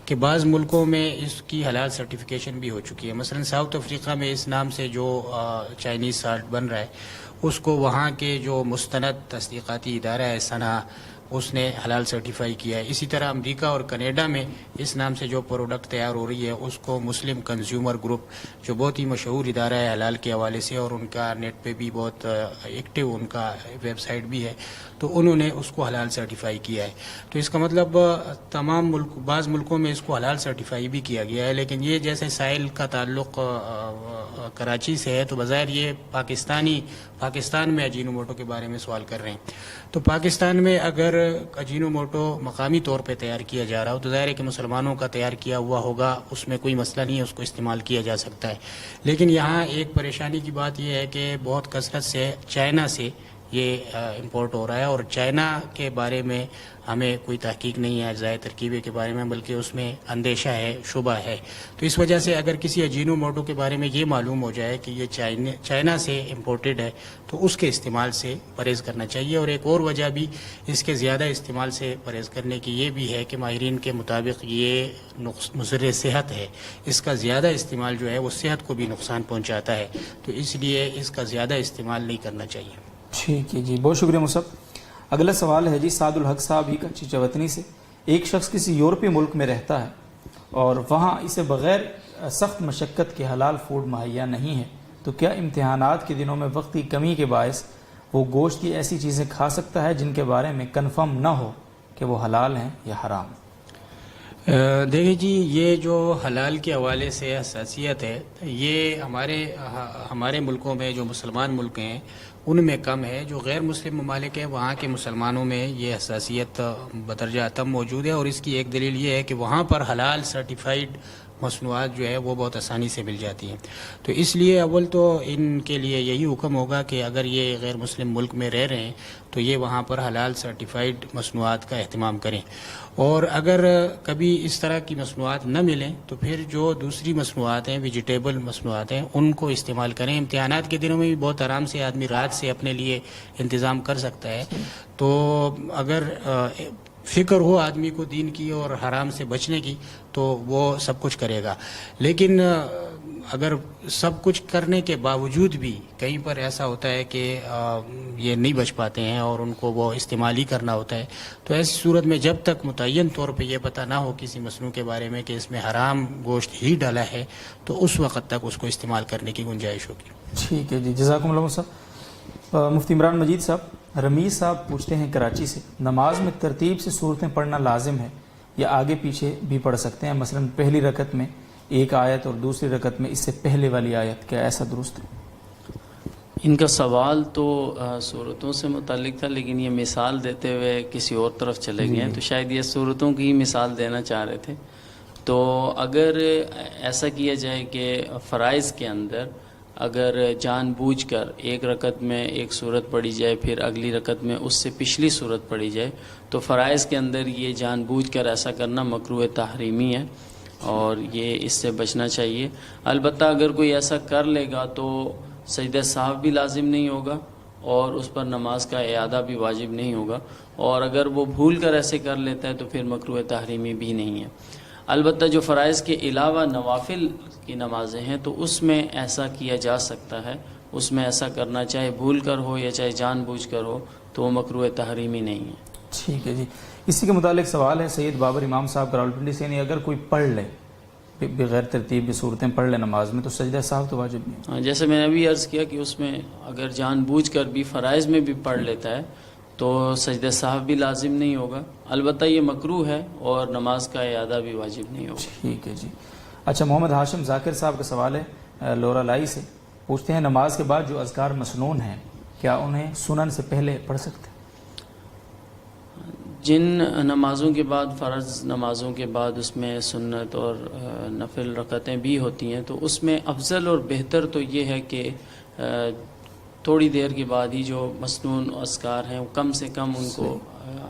کہ بعض ملکوں میں اس کی حلال سرٹیفیکیشن بھی ہو چکی ہے. مثلا ساؤتھ افریقہ میں اس نام سے جو چائنیز سالٹ بن رہا ہے اس کو وہاں کے جو مستند تصدیقاتی ادارہ ہے سنا، اس نے حلال سرٹیفائی کیا ہے. اسی طرح امریکہ اور کینیڈا میں اس نام سے جو پروڈکٹ تیار ہو رہی ہے اس کو مسلم کنزیومر گروپ، جو بہت ہی مشہور ادارہ ہے حلال کے حوالے سے، اور ان کا نیٹ پہ بھی بہت ایکٹیو ان کا ویب سائٹ بھی ہے، تو انہوں نے اس کو حلال سرٹیفائی کیا ہے. تو اس کا مطلب بعض ملکوں میں اس کو حلال سرٹیفائی بھی کیا گیا ہے. لیکن یہ جیسے ساحل کا تعلق کراچی سے ہے، تو بظاہر یہ پاکستان میں اجینو موٹو کے بارے میں سوال کر رہے ہیں. تو پاکستان میں اگر اجینو موٹو مقامی طور پہ تیار کیا جا رہا ہو تو ظاہر ہے کہ مسلمانوں کا تیار کیا ہوا ہوگا، اس میں کوئی مسئلہ نہیں ہے، اس کو استعمال کیا جا سکتا ہے. لیکن یہاں ایک پریشانی کی بات یہ ہے کہ بہت کثرت سے چائنا سے یہ امپورٹ ہو رہا ہے، اور چائنا کے بارے میں ہمیں کوئی تحقیق نہیں ہے اجزاء ترکیبے کے بارے میں، بلکہ اس میں اندیشہ ہے، شبہ ہے. تو اس وجہ سے اگر کسی اجینو موٹو کے بارے میں یہ معلوم ہو جائے کہ یہ چائنا سے امپورٹڈ ہے تو اس کے استعمال سے پرہیز کرنا چاہیے. اور ایک اور وجہ بھی اس کے زیادہ استعمال سے پرہیز کرنے کی یہ بھی ہے کہ ماہرین کے مطابق یہ مضر صحت ہے، اس کا زیادہ استعمال جو ہے وہ صحت کو بھی نقصان پہنچاتا ہے، تو اس لیے اس کا زیادہ استعمال نہیں کرنا چاہیے. ٹھیک ہے جی، بہت شکریہ مصعب. اگلا سوال ہے جی سعد الحق صاحب ہی کا چچوتنی سے، ایک شخص کسی یورپی ملک میں رہتا ہے اور وہاں اسے بغیر سخت مشقت کے حلال فوڈ مہیا نہیں ہے، تو کیا امتحانات کے دنوں میں وقت کی کمی کے باعث وہ گوشت کی ایسی چیزیں کھا سکتا ہے جن کے بارے میں کنفرم نہ ہو کہ وہ حلال ہیں یا حرام؟ دیکھیں جی، یہ جو حلال کے حوالے سے حساسیت ہے یہ ہمارے ملکوں میں جو مسلمان ملک ہیں ان میں کم ہے. جو غیر مسلم ممالک ہیں وہاں کے مسلمانوں میں یہ حساسیت بدرجہ اتم موجود ہے، اور اس کی ایک دلیل یہ ہے کہ وہاں پر حلال سرٹیفائیڈ مصنوعات جو ہے وہ بہت آسانی سے مل جاتی ہیں. تو اس لیے اول تو ان کے لیے یہی حکم ہوگا کہ اگر یہ غیر مسلم ملک میں رہ رہے ہیں تو یہ وہاں پر حلال سرٹیفائیڈ مصنوعات کا اہتمام کریں. اور اگر کبھی اس طرح کی مصنوعات نہ ملیں تو پھر جو دوسری مصنوعات ہیں، ویجیٹیبل مصنوعات ہیں، ان کو استعمال کریں. امتحانات کے دنوں میں بھی بہت آرام سے آدمی رات سے اپنے لیے انتظام کر سکتا ہے. تو اگر فکر ہو آدمی کو دین کی اور حرام سے بچنے کی تو وہ سب کچھ کرے گا. لیکن اگر سب کچھ کرنے کے باوجود بھی کہیں پر ایسا ہوتا ہے کہ یہ نہیں بچ پاتے ہیں اور ان کو وہ استعمال ہی کرنا ہوتا ہے، تو ایسی صورت میں جب تک متعین طور پہ یہ پتہ نہ ہو کسی مصنوع کے بارے میں کہ اس میں حرام گوشت ہی ڈالا ہے، تو اس وقت تک اس کو استعمال کرنے کی گنجائش ہوگی۔ ٹھیک ہے جی، جزاکم اللہ صاحب۔ مفتی عمران مجید صاحب، رمیز صاحب پوچھتے ہیں کراچی سے، نماز میں ترتیب سے صورتیں پڑھنا لازم ہے یا آگے پیچھے بھی پڑھ سکتے ہیں؟ مثلا پہلی رکعت میں ایک آیت اور دوسری رکعت میں اس سے پہلے والی آیت، کیا ایسا درست ہے؟ ان کا سوال تو صورتوں سے متعلق تھا، لیکن یہ مثال دیتے ہوئے کسی اور طرف چلے گئے ہیں، تو شاید یہ صورتوں کی ہی مثال دینا چاہ رہے تھے۔ تو اگر ایسا کیا جائے کہ فرائض کے اندر اگر جان بوجھ کر ایک رکعت میں ایک صورت پڑھی جائے، پھر اگلی رکعت میں اس سے پچھلی صورت پڑھی جائے، تو فرائض کے اندر یہ جان بوجھ کر ایسا کرنا مکروہ تحریمی ہے اور یہ اس سے بچنا چاہیے۔ البتہ اگر کوئی ایسا کر لے گا تو سجدہ سہو بھی لازم نہیں ہوگا اور اس پر نماز کا اعادہ بھی واجب نہیں ہوگا، اور اگر وہ بھول کر ایسے کر لیتا ہے تو پھر مکروہ تحریمی بھی نہیں ہے۔ البتہ جو فرائض کے علاوہ نوافل کی نمازیں ہیں تو اس میں ایسا کیا جا سکتا ہے، اس میں ایسا کرنا چاہے بھول کر ہو یا چاہے جان بوجھ کر ہو تو وہ مکروہ تحریمی نہیں ہے۔ ٹھیک ہے جی، اسی کے متعلق سوال ہے سید بابر امام صاحب کا راولپنڈی سے، یعنی اگر کوئی پڑھ لے بغیر ترتیب کی صورتیں پڑھ لے نماز میں تو سجدہ سہو تو واجب نہیں؟ ہاں، جیسے میں نے ابھی عرض کیا کہ اس میں اگر جان بوجھ کر بھی فرائض میں بھی پڑھ لیتا ہے تو سجدہ سہو بھی لازم نہیں ہوگا، البتہ یہ مکروہ ہے اور نماز کا اعادہ بھی واجب نہیں ہوگا۔ ٹھیک ہے جی۔ اچھا، محمد ہاشم ذاکر صاحب کا سوال ہے لورا لائی سے، پوچھتے ہیں نماز کے بعد جو اذکار مسنون ہیں کیا انہیں سنن سے پہلے پڑھ سکتے ہیں؟ جن نمازوں کے بعد، فرض نمازوں کے بعد اس میں سنت اور نفل رکعتیں بھی ہوتی ہیں، تو اس میں افضل اور بہتر تو یہ ہے کہ تھوڑی دیر کے بعد ہی جو مسنون اذکار ہیں وہ کم سے کم ان کو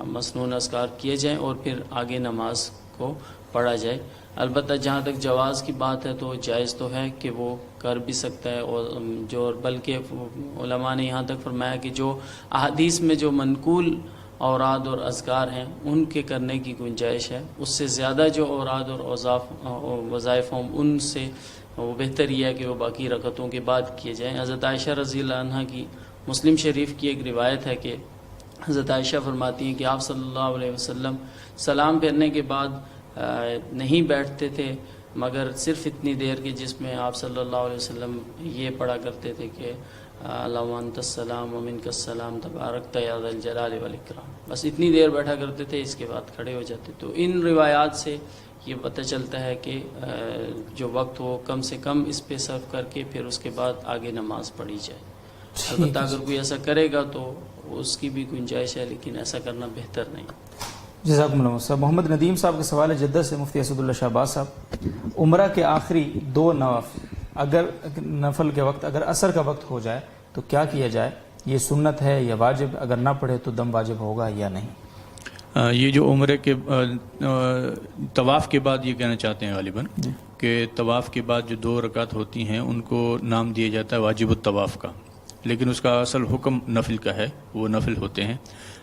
مسنون اذکار کیے جائیں اور پھر آگے نماز کو پڑھا جائے۔ البتہ جہاں تک جواز کی بات ہے تو جائز تو ہے کہ وہ کر بھی سکتا ہے، اور بلکہ علماء نے یہاں تک فرمایا کہ جو احادیث میں جو منقول اوراد اور اذکار ہیں ان کے کرنے کی گنجائش ہے، اس سے زیادہ جو اوراد اور وظائف ہوں ان سے وہ بہتر یہ ہے کہ وہ باقی رکعتوں کے بعد کیے جائیں۔ حضرت عائشہ رضی اللہ عنہ کی مسلم شریف کی ایک روایت ہے کہ حضرت عائشہ فرماتی ہیں کہ آپ صلی اللہ علیہ وسلم سلام پھیرنے کے بعد نہیں بیٹھتے تھے مگر صرف اتنی دیر کی جس میں آپ صلی اللہ علیہ وسلم یہ پڑھا کرتے تھے کہ اللہم انت السلام و منک السلام تبارکت یا ذا الجلال والاکرام، بس اتنی دیر بیٹھا کرتے تھے، اس کے بعد کھڑے ہو جاتے۔ تو ان روایات سے یہ پتہ چلتا ہے کہ جو وقت ہو کم سے کم اس پہ صرف کر کے پھر اس کے بعد آگے نماز پڑھی جائے۔ البتہ اگر کوئی ایسا کرے گا تو اس کی بھی گنجائش ہے، لیکن ایسا کرنا بہتر نہیں۔ جزاکم اللہ صاحب۔ محمد ندیم صاحب کا سوال ہے جدہ سے، مفتی اسد اللہ شہباز صاحب، عمرہ کے آخری 2 نوافل اگر نفل کے وقت اگر عصر کا وقت ہو جائے تو کیا کیا جائے؟ یہ سنت ہے یا واجب؟ اگر نہ پڑھے تو دم واجب ہوگا یا نہیں؟ یہ جو عمرے کے طواف کے بعد یہ کہنا چاہتے ہیں غالباً کہ طواف کے بعد جو 2 رکعت ہوتی ہیں ان کو نام دیا جاتا ہے واجب الطواف کا، لیکن اس کا اصل حکم نفل کا ہے، وہ نفل ہوتے ہیں۔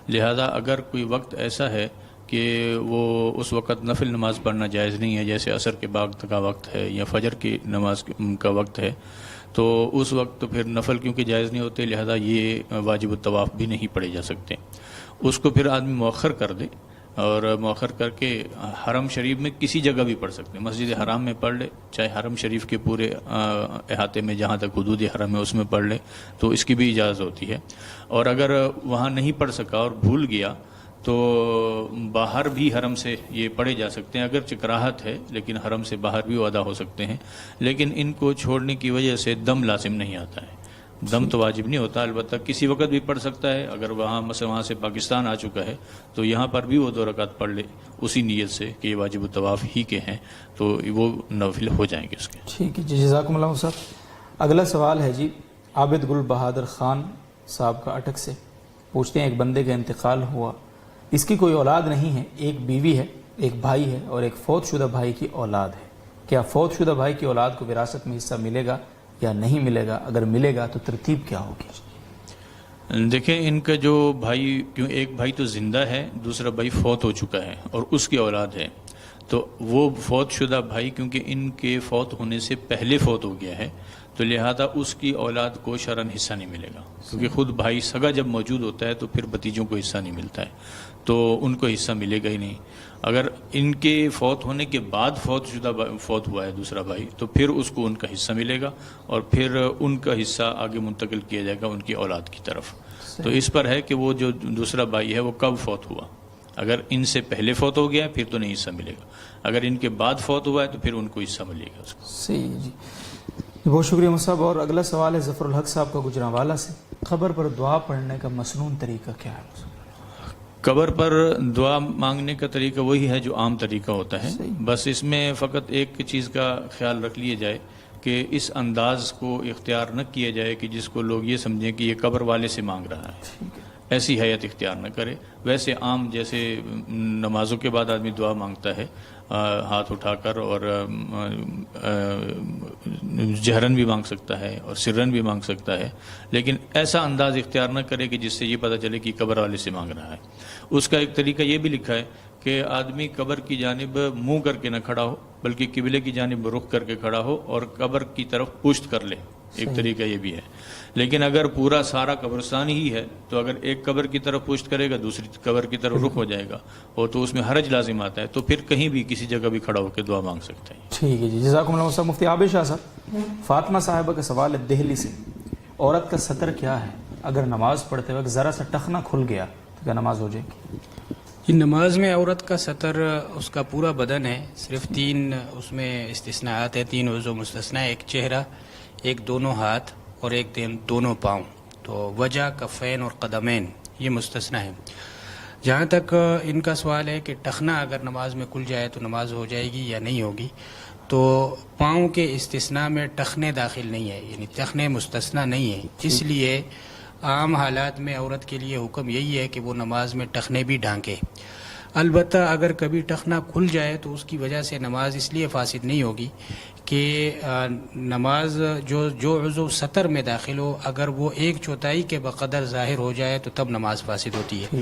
لہذا اگر کوئی وقت ایسا ہے کہ وہ اس وقت نفل نماز پڑھنا جائز نہیں ہے، جیسے عصر کے بعد کا وقت ہے یا فجر کی نماز کا وقت ہے، تو اس وقت تو پھر نفل کیونکہ جائز نہیں ہوتے، لہذا یہ واجب الطواف بھی نہیں پڑھے جا سکتے۔ اس کو پھر آدمی مؤخر کر دے، اور مؤخر کر کے حرم شریف میں کسی جگہ بھی پڑھ سکتے ہیں، مسجد حرام میں پڑھ لے، چاہے حرم شریف کے پورے احاطے میں جہاں تک حدود حرم ہے اس میں پڑھ لے، تو اس کی بھی اجازت ہوتی ہے۔ اور اگر وہاں نہیں پڑھ سکا اور بھول گیا تو باہر بھی حرم سے یہ پڑھے جا سکتے ہیں، اگرچہ کراہت ہے لیکن حرم سے باہر بھی وہ ادا ہو سکتے ہیں، لیکن ان کو چھوڑنے کی وجہ سے دم لازم نہیں آتا ہے، دم تو واجب نہیں ہوتا، البتہ کسی وقت بھی پڑھ سکتا ہے۔ اگر مثلا وہاں سے پاکستان آ چکا ہے تو یہاں پر بھی وہ 2 رکعت پڑھ لے اسی نیت سے کہ یہ واجب الطواف ہی کے ہیں، تو وہ نوافل ہو جائیں گے اس کے۔ ٹھیک ہے جی، جزاکم اللہ صاحب۔ اگلا سوال ہے جی عابد گل بہادر خان صاحب کا اٹک سے، پوچھتے ہیں ایک بندے کا انتقال ہوا، اس کی کوئی اولاد نہیں ہے، ایک بیوی ہے، ایک بھائی ہے اور ایک فوت شدہ بھائی کی اولاد ہے، کیا فوت شدہ بھائی کی اولاد کو وراثت میں حصہ ملے گا یا نہیں ملے گا؟ اگر ملے گا تو ترتیب کیا ہوگی؟ دیکھیں ان کا جو بھائی، کیوں ایک بھائی تو زندہ ہے، دوسرا بھائی فوت ہو چکا ہے اور اس کی اولاد ہے، تو وہ فوت شدہ بھائی کیونکہ ان کے فوت ہونے سے پہلے فوت ہو گیا ہے تو لہذا اس کی اولاد کو شرعاً حصہ نہیں ملے گا، کیونکہ خود بھائی سگا جب موجود ہوتا ہے تو پھر بھتیجوں کو حصہ نہیں ملتا ہے، تو ان کو حصہ ملے گا ہی نہیں۔ اگر ان کے فوت ہونے کے بعد فوت ہوا ہے دوسرا بھائی تو پھر اس کو ان کا حصہ ملے گا اور پھر ان کا حصہ آگے منتقل کیا جائے گا ان کی اولاد کی طرف۔ تو اس پر ہے کہ وہ جو دوسرا بھائی ہے وہ کب فوت ہوا، اگر ان سے پہلے فوت ہو گیا پھر تو نہیں حصہ ملے گا، اگر ان کے بعد فوت ہوا ہے تو پھر ان کو حصہ ملے گا اس کو۔ صحیح جی، بہت شکریہ مصعب۔ اور اگلا سوال ہے ظفر الحق صاحب کا گجرانوالہ سے، قبر پر دعا پڑھنے کا مسنون طریقہ کیا ہے؟ قبر پر دعا مانگنے کا طریقہ وہی ہے جو عام طریقہ ہوتا ہے، بس اس میں فقط ایک چیز کا خیال رکھ لیا جائے کہ اس انداز کو اختیار نہ کیا جائے کہ جس کو لوگ یہ سمجھیں کہ یہ قبر والے سے مانگ رہا ہے، ایسی حیت اختیار نہ کرے۔ ویسے عام جیسے نمازوں کے بعد آدمی دعا مانگتا ہے ہاتھ اٹھا کر، اور جہرن بھی مانگ سکتا ہے اور سرن بھی مانگ سکتا ہے، لیکن ایسا انداز اختیار نہ کرے کہ جس سے یہ پتہ چلے کہ قبر والے سے مانگ رہا ہے۔ اس کا ایک طریقہ یہ بھی لکھا ہے کہ آدمی قبر کی جانب منہ کر کے نہ کھڑا ہو بلکہ قبلے کی جانب رخ کر کے کھڑا ہو اور قبر کی طرف پشت کر لے، ایک طریقہ یہ بھی ہے۔ لیکن اگر پورا سارا قبرستان ہی ہے تو اگر ایک قبر کی طرف پشت کرے گا دوسری قبر کی طرف رخ ہو جائے گا اور تو اس میں حرج لازم آتا ہے، تو پھر کہیں بھی کسی جگہ بھی کھڑا ہو کے دعا مانگ سکتے ہیں۔ ٹھیک ہے جی، جزاکم اللہ صاحب۔ مفتی عابد شاہ صاحب، فاطمہ صاحبہ کا سوال ہے دہلی سے، عورت کا سطر کیا ہے؟ اگر نماز پڑھتے وقت ذرا سا ٹخنا کھل گیا تو کیا نماز ہو جائے گی؟ یہ نماز میں عورت کا سطر اس کا پورا بدن ہے، صرف 3 اس میں استثناءات ہیں، 3 عضو مستثنا، ایک چہرہ، ایک دونوں ہاتھ اور ایک دونوں پاؤں، تو وجہ، کفین اور قدمین یہ مستثنا ہے۔ جہاں تک ان کا سوال ہے کہ ٹخنا اگر نماز میں کھل جائے تو نماز ہو جائے گی یا نہیں ہوگی، تو پاؤں کے استثناء میں ٹخنے داخل نہیں ہے، یعنی ٹخنے مستثنا نہیں ہیں، اس لیے عام حالات میں عورت کے لیے حکم یہی ہے کہ وہ نماز میں ٹخنے بھی ڈھانکے۔ البتہ اگر کبھی ٹخنا کھل جائے تو اس کی وجہ سے نماز اس لیے فاسد نہیں ہوگی کہ نماز جو عضو سطر میں داخل ہو اگر وہ 1/4 کے بقدر ظاہر ہو جائے تو تب نماز فاسد ہوتی ہے۔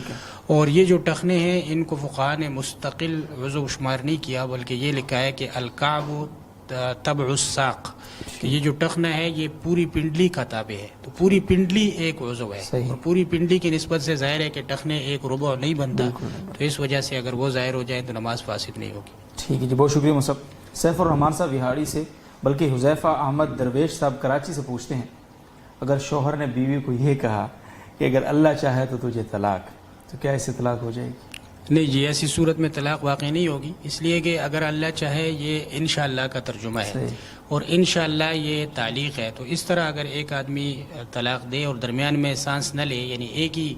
اور یہ جو ٹخنے ہیں ان کو فقہاء نے مستقل عضو شمار نہیں کیا، بلکہ یہ لکھا ہے کہ الکعب تبع الساق، کہ یہ جو ٹخنا ہے یہ پوری پنڈلی کا تابع ہے، تو پوری پنڈلی ایک عضو ہے، اور پوری پنڈلی کی نسبت سے ظاہر ہے کہ ٹخنے ایک ربع نہیں بنتا، تو اس وجہ سے اگر وہ ظاہر ہو جائیں تو نماز فاسد نہیں ہوگی۔ ٹھیک ہے جی، بہت شکریہ مصعب۔ سیف الرحمان صاحب وہاڑی سے، بلکہ حذیفہ احمد درویش صاحب کراچی سے پوچھتے ہیں، اگر شوہر نے بیوی کو یہ کہا کہ اگر اللہ چاہے تو تجھے طلاق، تو کیا اس سے طلاق ہو جائے گی؟ نہیں جی، ایسی صورت میں طلاق واقع نہیں ہوگی، اس لیے کہ اگر اللہ چاہے یہ انشاءاللہ کا ترجمہ ہے اور انشاءاللہ یہ تعلیق ہے، تو اس طرح اگر ایک آدمی طلاق دے اور درمیان میں سانس نہ لے، یعنی ایک ہی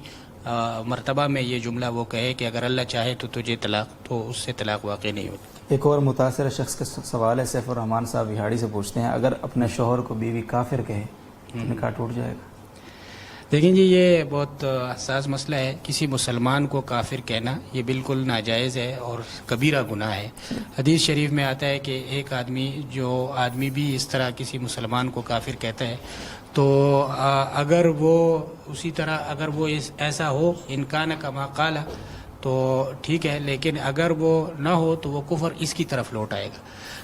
مرتبہ میں یہ جملہ وہ کہے کہ اگر اللہ چاہے تو تجھے طلاق، تو اس سے طلاق واقع نہیں ہوتی۔ ایک اور متاثرہ شخص کا سوال ہے، سیف الرحمان صاحب وہاڑی سے پوچھتے ہیں، اگر اپنے شوہر کو بیوی کافر کہے تو نکاح ٹوٹ جائے گا؟ دیکھیں جی، یہ بہت حساس مسئلہ ہے، کسی مسلمان کو کافر کہنا یہ بالکل ناجائز ہے اور کبیرہ گناہ ہے۔ حدیث شریف میں آتا ہے کہ ایک آدمی بھی اس طرح کسی مسلمان کو کافر کہتا ہے تو اگر وہ اسی طرح اگر وہ ایسا ہو انکان کما قال تو ٹھیک ہے، لیکن اگر وہ نہ ہو تو وہ کفر اس کی طرف لوٹ آئے گا۔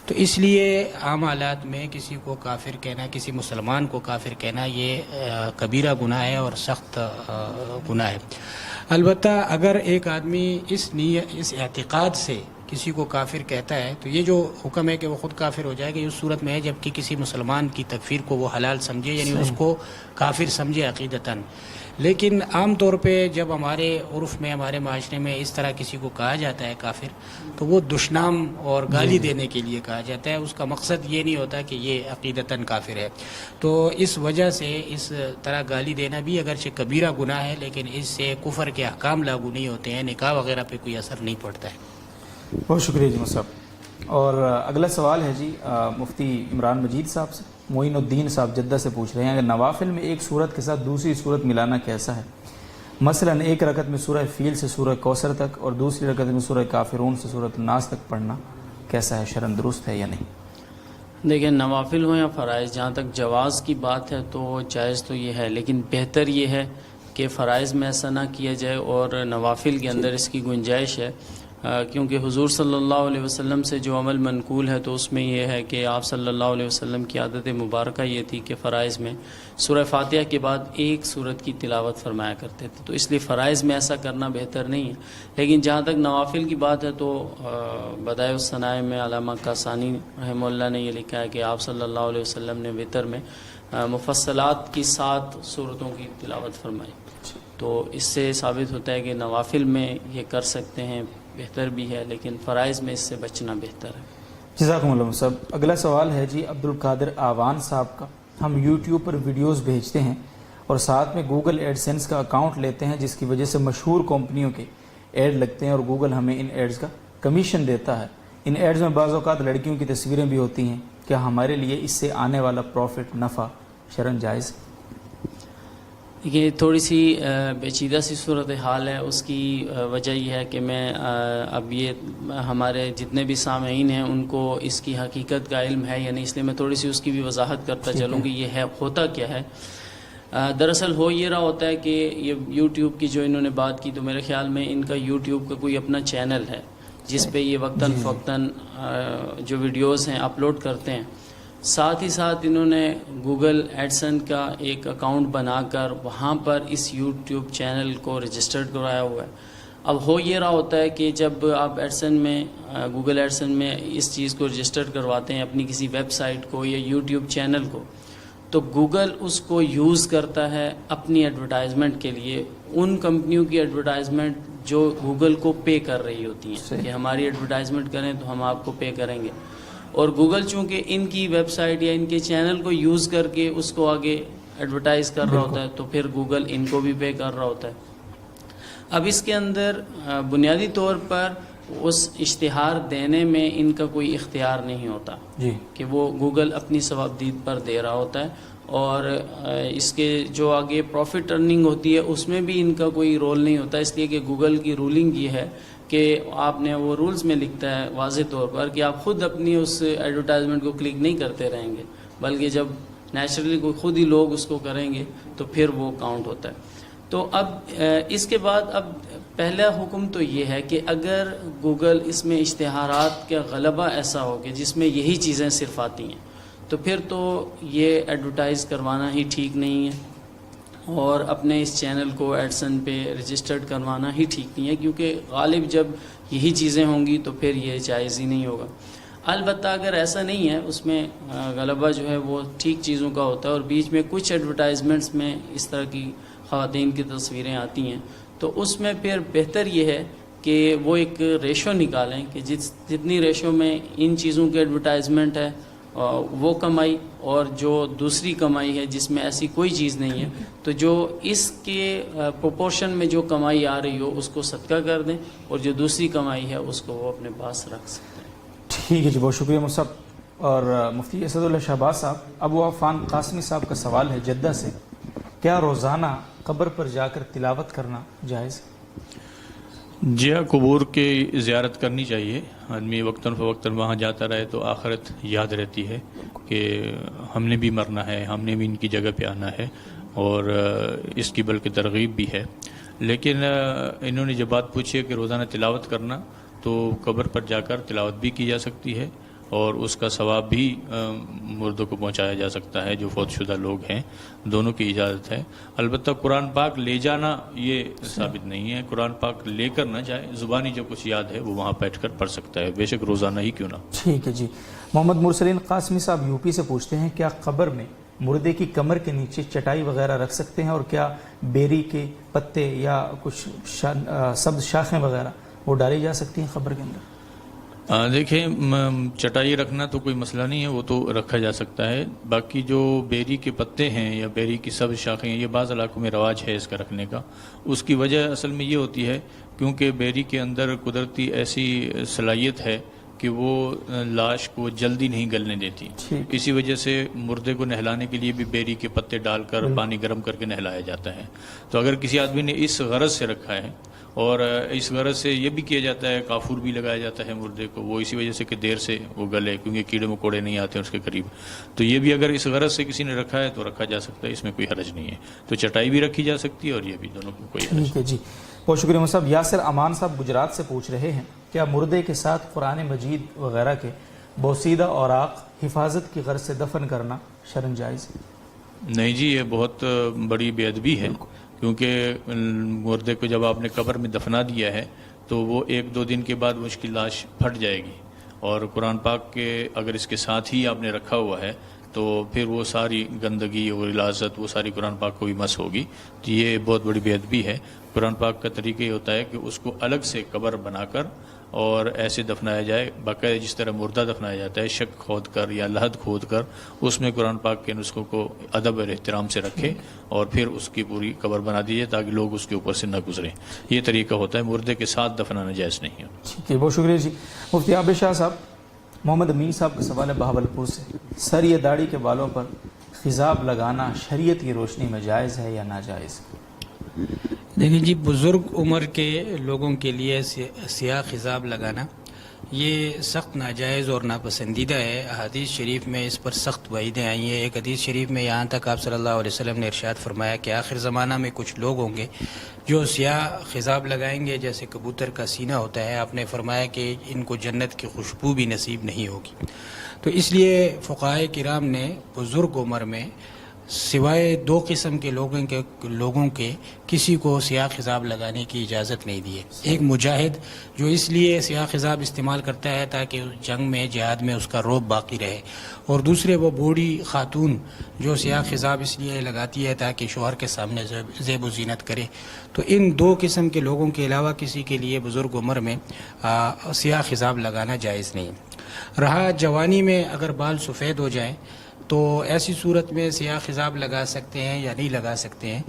تو اس لیے عام حالات میں کسی کو کافر کہنا، کسی مسلمان کو کافر کہنا یہ کبیرہ گناہ ہے اور سخت گناہ ہے۔ البتہ اگر ایک آدمی اس اعتقاد سے کسی کو کافر کہتا ہے تو یہ جو حکم ہے کہ وہ خود کافر ہو جائے گا، اس صورت میں ہے جبکہ کسی مسلمان کی تکفیر کو وہ حلال سمجھے، یعنی اس کو کافر سمجھے عقیدتاً۔ لیکن عام طور پہ جب ہمارے عرف میں، ہمارے معاشرے میں اس طرح کسی کو کہا جاتا ہے کافر، تو وہ دشنام اور گالی دینے کے لیے کہا جاتا ہے، اس کا مقصد یہ نہیں ہوتا کہ یہ عقیدتاً کافر ہے۔ تو اس وجہ سے اس طرح گالی دینا بھی اگرچہ کبیرہ گناہ ہے، لیکن اس سے کفر کے احکام لاگو نہیں ہوتے ہیں، نکاح وغیرہ پہ کوئی اثر نہیں پڑتا ہے۔ بہت شکریہ جی مصعب۔ اور اگلا سوال ہے جی مفتی عمران مجید صاحب سے، معین الدین صاحب جدہ سے پوچھ رہے ہیں، اگر نوافل میں ایک صورت کے ساتھ دوسری صورت ملانا کیسا ہے؟ مثلا ایک رکعت میں سورہ فیل سے سورہ کوثر تک اور دوسری رکعت میں سورہ کافرون سے سورہ الناس تک پڑھنا کیسا ہے، شرعاً درست ہے یا نہیں؟ دیکھیں، نوافل ہو یا فرائض، جہاں تک جواز کی بات ہے تو جائز تو یہ ہے، لیکن بہتر یہ ہے کہ فرائض میں ایسا نہ کیا جائے اور نوافل کے اندر اس کی گنجائش ہے کیونکہ حضور صلی اللہ علیہ وسلم سے جو عمل منقول ہے تو اس میں یہ ہے کہ آپ صلی اللہ علیہ وسلم کی عادت مبارکہ یہ تھی کہ فرائض میں سورہ فاتحہ کے بعد ایک سورت کی تلاوت فرمایا کرتے تھے، تو اس لیے فرائض میں ایسا کرنا بہتر نہیں ہے. لیکن جہاں تک نوافل کی بات ہے تو بدائع الصنائع میں علامہ کاسانی رحمہ اللہ نے یہ لکھا ہے کہ آپ صلی اللہ علیہ وسلم نے وتر میں مفصلات کی 7 سورتوں کی تلاوت فرمائی. تو اس سے ثابت ہوتا ہے کہ نوافل میں یہ کر سکتے ہیں، بہتر بھی ہے، لیکن فرائض میں اس سے بچنا بہتر ہے. جزاکم اللہ صاحب. اگلا سوال ہے جی عبد القادر آوان صاحب کا. ہم یوٹیوب پر ویڈیوز بھیجتے ہیں اور ساتھ میں گوگل ایڈ سینس کا اکاؤنٹ لیتے ہیں، جس کی وجہ سے مشہور کمپنیوں کے ایڈ لگتے ہیں اور گوگل ہمیں ان ایڈز کا کمیشن دیتا ہے. ان ایڈز میں بعض اوقات لڑکیوں کی تصویریں بھی ہوتی ہیں. کیا ہمارے لیے اس سے آنے والا پروفٹ نفع شرعاً جائز؟ یہ تھوڑی سی پیچیدہ سی صورتحال ہے. اس کی وجہ یہ ہے کہ میں اب یہ ہمارے جتنے بھی سامعین ہیں ان کو اس کی حقیقت کا علم ہے یا نہیں، اس لیے میں تھوڑی سی اس کی بھی وضاحت کرتا چلوں کہ یہ ہے ہوتا کیا ہے. دراصل ہو یہ رہا ہوتا ہے کہ یہ یوٹیوب کی جو انہوں نے بات کی، تو میرے خیال میں ان کا یوٹیوب کا کوئی اپنا چینل ہے جس پہ یہ وقتاً فوقتاً جو ویڈیوز ہیں اپلوڈ کرتے ہیں. ساتھ ہی ساتھ انہوں نے گوگل ایڈسن کا ایک اکاؤنٹ بنا کر وہاں پر اس یوٹیوب چینل کو رجسٹرڈ کرایا ہوا ہے. اب ہو یہ رہا ہوتا ہے کہ جب آپ ایڈسن میں گوگل ایڈسن میں اس چیز کو رجسٹرڈ کرواتے ہیں اپنی کسی ویب سائٹ کو یا یوٹیوب چینل کو، تو گوگل اس کو یوز کرتا ہے اپنی ایڈورٹائزمنٹ کے لیے، ان کمپنیوں کی ایڈورٹائزمنٹ جو گوگل کو پے کر رہی ہوتی ہیں کہ ہماری ایڈورٹائزمنٹ کریں تو ہم آپ کو پے کریں گے. اور گوگل چونکہ ان کی ویب سائٹ یا ان کے چینل کو یوز کر کے اس کو آگے ایڈورٹائز کر رہا ہوتا ہے، تو پھر گوگل ان کو بھی پے کر رہا ہوتا ہے. اب اس کے اندر بنیادی طور پر اس اشتہار دینے میں ان کا کوئی اختیار نہیں ہوتا کہ وہ گوگل اپنی ثوابدید پر دے رہا ہوتا ہے، اور اس کے جو آگے پروفٹ ارننگ ہوتی ہے اس میں بھی ان کا کوئی رول نہیں ہوتا، اس لیے کہ گوگل کی رولنگ یہ ہے کہ آپ نے وہ رولز میں لکھتا ہے واضح طور پر کہ آپ خود اپنی اس ایڈورٹائزمنٹ کو کلک نہیں کرتے رہیں گے، بلکہ جب نیچرلی خود ہی لوگ اس کو کریں گے تو پھر وہ کاؤنٹ ہوتا ہے. تو اب اس کے بعد اب پہلا حکم تو یہ ہے کہ اگر گوگل اس میں اشتہارات کا غلبہ ایسا ہو کہ جس میں یہی چیزیں صرف آتی ہیں، تو پھر تو یہ ایڈورٹائز کروانا ہی ٹھیک نہیں ہے، اور اپنے اس چینل کو ایڈسن پہ رجسٹرڈ کروانا ہی ٹھیک نہیں ہے، کیونکہ غالب جب یہی چیزیں ہوں گی تو پھر یہ جائز ہی نہیں ہوگا. البتہ اگر ایسا نہیں ہے، اس میں غلبہ جو ہے وہ ٹھیک چیزوں کا ہوتا ہے، اور بیچ میں کچھ ایڈورٹائزمنٹس میں اس طرح کی خواتین کی تصویریں آتی ہیں، تو اس میں پھر بہتر یہ ہے کہ وہ ایک ریشو نکالیں کہ جتنی ریشو میں ان چیزوں کی ایڈورٹائزمنٹ ہے وہ کمائی، اور جو دوسری کمائی ہے جس میں ایسی کوئی چیز نہیں ہے، تو جو اس کے پروپورشن میں جو کمائی آ رہی ہو اس کو صدقہ کر دیں، اور جو دوسری کمائی ہے اس کو وہ اپنے پاس رکھ سکتے ہیں. ٹھیک ہے جی، بہت شکریہ مصعب. اور مفتی اسد اللہ شہباز صاحب، ابو عفان قاسمی صاحب کا سوال ہے جدہ سے. کیا روزانہ قبر پر جا کر تلاوت کرنا جائز؟ جی ہاں، قبور کی زیارت کرنی چاہیے. آدمی وقتاً فوقتاً وہاں جاتا رہے تو آخرت یاد رہتی ہے کہ ہم نے بھی مرنا ہے، ہم نے بھی ان کی جگہ پہ آنا ہے، اور اس کی بلکہ ترغیب بھی ہے. لیکن انہوں نے جب بات پوچھی ہے کہ روزانہ تلاوت کرنا، تو قبر پر جا کر تلاوت بھی کی جا سکتی ہے، اور اس کا ثواب بھی مردوں کو پہنچایا جا سکتا ہے جو فوت شدہ لوگ ہیں. دونوں کی اجازت ہے. البتہ قرآن پاک لے جانا یہ ثابت نہیں ہے. قرآن پاک لے کر نہ جائے، زبانی جو کچھ یاد ہے وہ وہاں بیٹھ کر پڑھ سکتا ہے، بے شک روزانہ ہی کیوں نہ. ٹھیک ہے جی. محمد مرسلین قاسمی صاحب یو پی سے پوچھتے ہیں، کیا قبر میں مردے کی کمر کے نیچے چٹائی وغیرہ رکھ سکتے ہیں، اور کیا بیری کے پتے یا کچھ سبز شاخیں وغیرہ وہ ڈالی جا سکتی ہیں قبر کے اندر؟ دیکھیں، چٹائی رکھنا تو کوئی مسئلہ نہیں ہے، وہ تو رکھا جا سکتا ہے. باقی جو بیری کے پتے ہیں یا بیری کی سبز شاخیں ہیں، یہ بعض علاقوں میں رواج ہے اس کا رکھنے کا. اس کی وجہ اصل میں یہ ہوتی ہے کیونکہ بیری کے اندر قدرتی ایسی صلاحیت ہے کہ وہ لاش کو جلدی نہیں گلنے دیتی. اسی وجہ سے مردے کو نہلانے کے لیے بھی بیری کے پتے ڈال کر پانی گرم کر کے نہلایا جاتا ہے. تو اگر کسی آدمی نے اس غرض سے رکھا ہے اور اس غرض سے یہ بھی کیا جاتا ہے، کافور بھی لگایا جاتا ہے مردے کو، وہ اسی وجہ سے کہ دیر سے وہ گلے، کیونکہ کیڑے مکوڑے نہیں آتے ہیں اس کے قریب. تو یہ بھی اگر اس غرض سے کسی نے رکھا ہے تو رکھا جا سکتا ہے، اس میں کوئی حرج نہیں ہے. تو چٹائی بھی رکھی جا سکتی ہے اور یہ بھی، دونوں میں کوئی حرج نہیں. ٹھیک ہے جی، بہت شکریہ صاحب. یاسر امان صاحب گجرات سے پوچھ رہے ہیں کیا مردے کے ساتھ قرآن مجید وغیرہ کے بوسیدہ اوراق حفاظت کی غرض سے دفن کرنا شرعاً جائز ہے؟ نہیں جی، یہ بہت بڑی بے ادبی ہے، کیونکہ مردے کو جب آپ نے قبر میں دفنا دیا ہے تو وہ 1-2 دن کے بعد اس کی لاش پھٹ جائے گی، اور قرآن پاک کے اگر اس کے ساتھ ہی آپ نے رکھا ہوا ہے تو پھر وہ ساری گندگی اور غلاظت وہ ساری قرآن پاک کو بھی مس ہوگی. تو یہ بہت بڑی بے ادبی ہے. قرآن پاک کا طریقہ یہ ہوتا ہے کہ اس کو الگ سے قبر بنا کر اور ایسے دفنایا جائے، باقاعدہ جس طرح مردہ دفنایا جاتا ہے، شق کھود کر یا لحد کھود کر، اس میں قرآن پاک کے نسخوں کو ادب اور احترام سے رکھے اور پھر اس کی پوری قبر بنا دیجیے تاکہ لوگ اس کے اوپر سے نہ گزریں. یہ طریقہ ہوتا ہے، مردے کے ساتھ دفنانا جائز نہیں ہے. ٹھیک ہے، بہت شکریہ جی. مفتی عابد شاہ صاحب، محمد امین صاحب کا سوال ہے بہاولپور سے. سر یا داڑھی کے بالوں پر خضاب لگانا شریعت کی روشنی میں جائز ہے یا ناجائز؟ دیکھیں جی، بزرگ عمر کے لوگوں کے لیے سیاہ خضاب لگانا یہ سخت ناجائز اور ناپسندیدہ ہے. حدیث شریف میں اس پر سخت وعیدیں آئی ہیں. ایک حدیث شریف میں یہاں تک آپ صلی اللہ علیہ وسلم نے ارشاد فرمایا کہ آخر زمانہ میں کچھ لوگ ہوں گے جو سیاہ خضاب لگائیں گے جیسے کبوتر کا سینہ ہوتا ہے. آپ نے فرمایا کہ ان کو جنت کی خوشبو بھی نصیب نہیں ہوگی. تو اس لیے فقہائے کرام نے بزرگ عمر میں سوائے 2 قسم کے لوگوں کے کسی کو سیاہ خضاب لگانے کی اجازت نہیں دی ہے. ایک مجاہد جو اس لیے سیاہ خضاب استعمال کرتا ہے تاکہ جنگ میں جہاد میں اس کا رعب باقی رہے، اور دوسرے وہ بوڑھی خاتون جو سیاہ خضاب اس لیے لگاتی ہے تاکہ شوہر کے سامنے زیب و زینت کرے. تو ان 2 قسم کے لوگوں کے علاوہ کسی کے لیے بزرگ عمر میں سیاہ خضاب لگانا جائز نہیں. رہا جوانی میں اگر بال سفید ہو جائیں تو ایسی صورت میں سیاہ خضاب لگا سکتے ہیں یا نہیں لگا سکتے ہیں.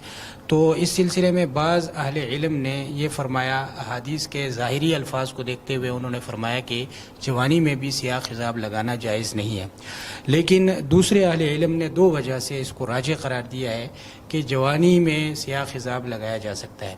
تو اس سلسلے میں بعض اہل علم نے یہ فرمایا، احادیث کے ظاہری الفاظ کو دیکھتے ہوئے انہوں نے فرمایا کہ جوانی میں بھی سیاہ خضاب لگانا جائز نہیں ہے. لیکن دوسرے اہل علم نے 2 وجہ سے اس کو راجح قرار دیا ہے کہ جوانی میں سیاہ خضاب لگایا جا سکتا ہے.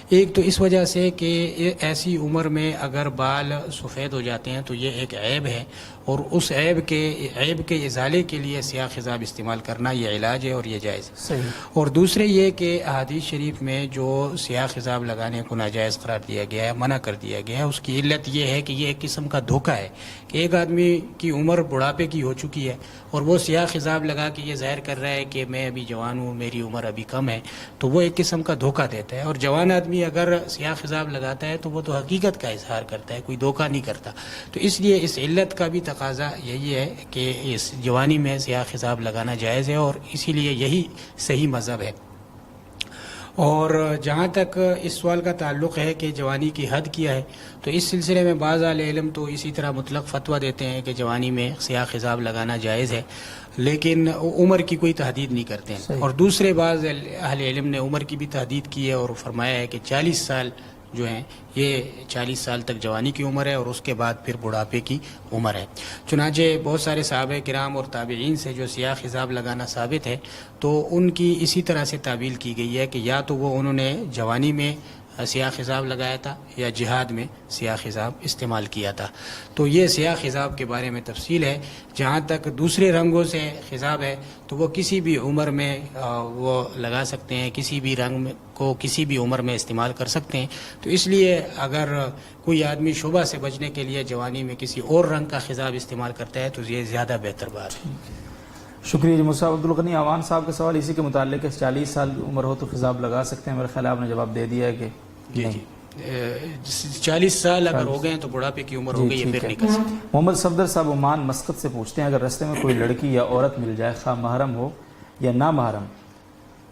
ایک تو اس وجہ سے کہ ایسی عمر میں اگر بال سفید ہو جاتے ہیں تو یہ ایک عیب ہے، اور اس عیب کے ازالے کے لیے سیاہ خضاب استعمال کرنا یہ علاج ہے اور یہ جائز ہے. صحیح. اور دوسرے یہ کہ احادیث شریف میں جو سیاہ خضاب لگانے کو ناجائز قرار دیا گیا ہے، منع کر دیا گیا ہے، اس کی علت یہ ہے کہ یہ ایک قسم کا دھوکہ ہے کہ ایک آدمی کی عمر بڑھاپے کی ہو چکی ہے اور وہ سیاہ خضاب لگا کے یہ ظاہر کر رہا ہے کہ میں ابھی جوان ہوں، میری عمر ابھی کم ہے. تو وہ ایک قسم کا دھوکہ دیتا ہے. اور جوان آدمی اگر سیاہ خضاب لگاتا ہے تو وہ تو حقیقت کا اظہار کرتا ہے، کوئی دھوکہ نہیں کرتا. تو اس لیے اس علت کا بھی تقاضا یہی ہے کہ اس جوانی میں سیاہ خضاب لگانا جائز ہے، اور اسی لیے یہی صحیح مذہب ہے. اور جہاں تک اس سوال کا تعلق ہے کہ جوانی کی حد کیا ہے، تو اس سلسلے میں بعض اہل علم تو اسی طرح مطلق فتویٰ دیتے ہیں کہ جوانی میں سیاہ خضاب لگانا جائز ہے، لیکن عمر کی کوئی تحدید نہیں کرتے ہیں. اور دوسرے بعض اہل علم نے عمر کی بھی تحدید کی ہے اور فرمایا ہے کہ 40 سال جو ہیں یہ 40 سال تک جوانی کی عمر ہے اور اس کے بعد پھر بڑھاپے کی عمر ہے. چنانچہ بہت سارے صحابہ کرام اور تابعین سے جو سیاہ خضاب لگانا ثابت ہے تو ان کی اسی طرح سے تعبیل کی گئی ہے کہ یا تو وہ انہوں نے جوانی میں سیاہ خضاب لگایا تھا یا جہاد میں سیاہ خضاب استعمال کیا تھا. تو یہ سیاہ خضاب کے بارے میں تفصیل ہے. جہاں تک دوسرے رنگوں سے خضاب ہے تو وہ کسی بھی عمر میں وہ لگا سکتے ہیں، کسی بھی رنگ کو کسی بھی عمر میں استعمال کر سکتے ہیں. تو اس لیے اگر کوئی آدمی شبہ سے بچنے کے لیے جوانی میں کسی اور رنگ کا خضاب استعمال کرتا ہے تو یہ زیادہ بہتر بات ہے. شکریہ جی. مصعب عبدالغنی عوان صاحب کا سوال اسی کے متعلق ہے، 40 سال کی عمر ہو تو خضاب لگا سکتے ہیں؟ میرے خیال آپ نے جواب دے دیا ہے کہ جی 40 سال اگر ہو گئے ہیں تو بڑھاپے کی عمر ہو گئی ہے، پھر نہیں کر سکتے. محمد صفدر صاحب عمان مسقط سے پوچھتے ہیں اگر رستے میں کوئی لڑکی یا عورت مل جائے، خواہ محرم ہو یا نامحرم،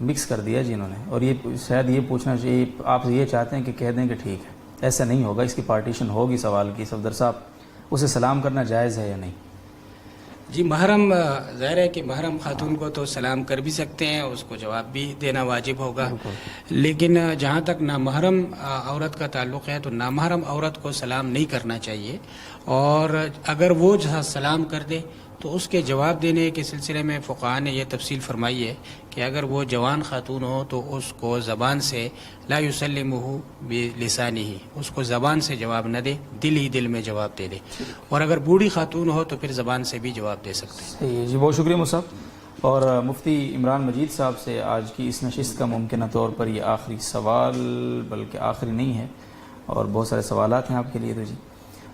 مکس کر دیا جی انہوں نے، اور یہ شاید یہ پوچھنا چاہیے، آپ یہ چاہتے ہیں کہ کہہ دیں کہ ٹھیک ہے، ایسا نہیں ہوگا، اس کی پارٹیشن ہوگی سوال کی. صفدر صاحب، اسے سلام کرنا جائز ہے یا نہیں؟ جی محرم، ظاہر ہے کہ محرم خاتون کو تو سلام کر بھی سکتے ہیں، اس کو جواب بھی دینا واجب ہوگا. لیکن جہاں تک نامحرم عورت کا تعلق ہے تو نامحرم عورت کو سلام نہیں کرنا چاہیے، اور اگر وہ سلام کر دے تو اس کے جواب دینے کے سلسلے میں فقہاء نے یہ تفصیل فرمائی ہے کہ اگر وہ جوان خاتون ہو تو اس کو زبان سے لا یسلمہ بلسانہ، اس کو زبان سے جواب نہ دے، دل ہی دل میں جواب دے دے، اور اگر بوڑھی خاتون ہو تو پھر زبان سے بھی جواب دے سکتے ہیں۔ صحیح ہے جی، بہت شکریہ مصعب۔ اور مفتی عمران مجید صاحب سے آج کی اس نشست کا ممکنہ طور پر یہ آخری سوال، بلکہ آخری نہیں ہے اور بہت سارے سوالات ہیں آپ کے لیے، تو جی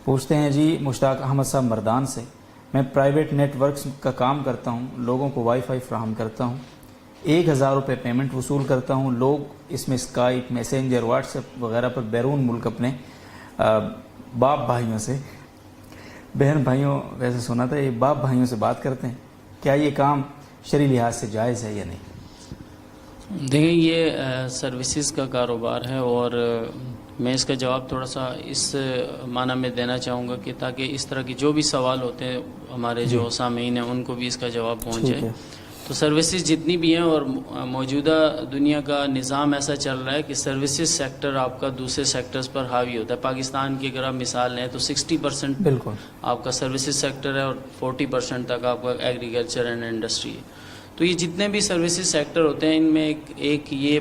پوچھتے ہیں جی مشتاق احمد صاحب مردان سے، میں پرائیویٹ نیٹ ورکس کا کام کرتا ہوں، لوگوں کو وائی فائی فراہم کرتا ہوں، 1000 روپے پیمنٹ وصول کرتا ہوں، لوگ اس میں اسکائپ، میسنجر، واٹس ایپ وغیرہ پر بیرون ملک اپنے باپ بھائیوں سے، بہن بھائیوں ویسے سنا تھا، یہ باپ بھائیوں سے بات کرتے ہیں، کیا یہ کام شرعی لحاظ سے جائز ہے یا نہیں؟ دیکھیں یہ سروسز کا کاروبار ہے، اور میں اس کا جواب تھوڑا سا اس معنی میں دینا چاہوں گا کہ تاکہ اس طرح کے جو بھی سوال ہوتے ہیں ہمارے جو سامعین ہیں ان کو بھی اس کا جواب پہنچ جائے۔ تو سروسز جتنی بھی ہیں، اور موجودہ دنیا کا نظام ایسا چل رہا ہے کہ سروسز سیکٹر آپ کا دوسرے سیکٹرز پر حاوی ہوتا ہے۔ پاکستان کی اگر آپ مثال لیں تو 60% بالکل آپ کا سروسز سیکٹر ہے، اور 40% تک آپ کا ایگریکلچر اینڈ انڈسٹری ہے۔ تو یہ جتنے بھی سروسز سیکٹر ہوتے ہیں ان میں ایک یہ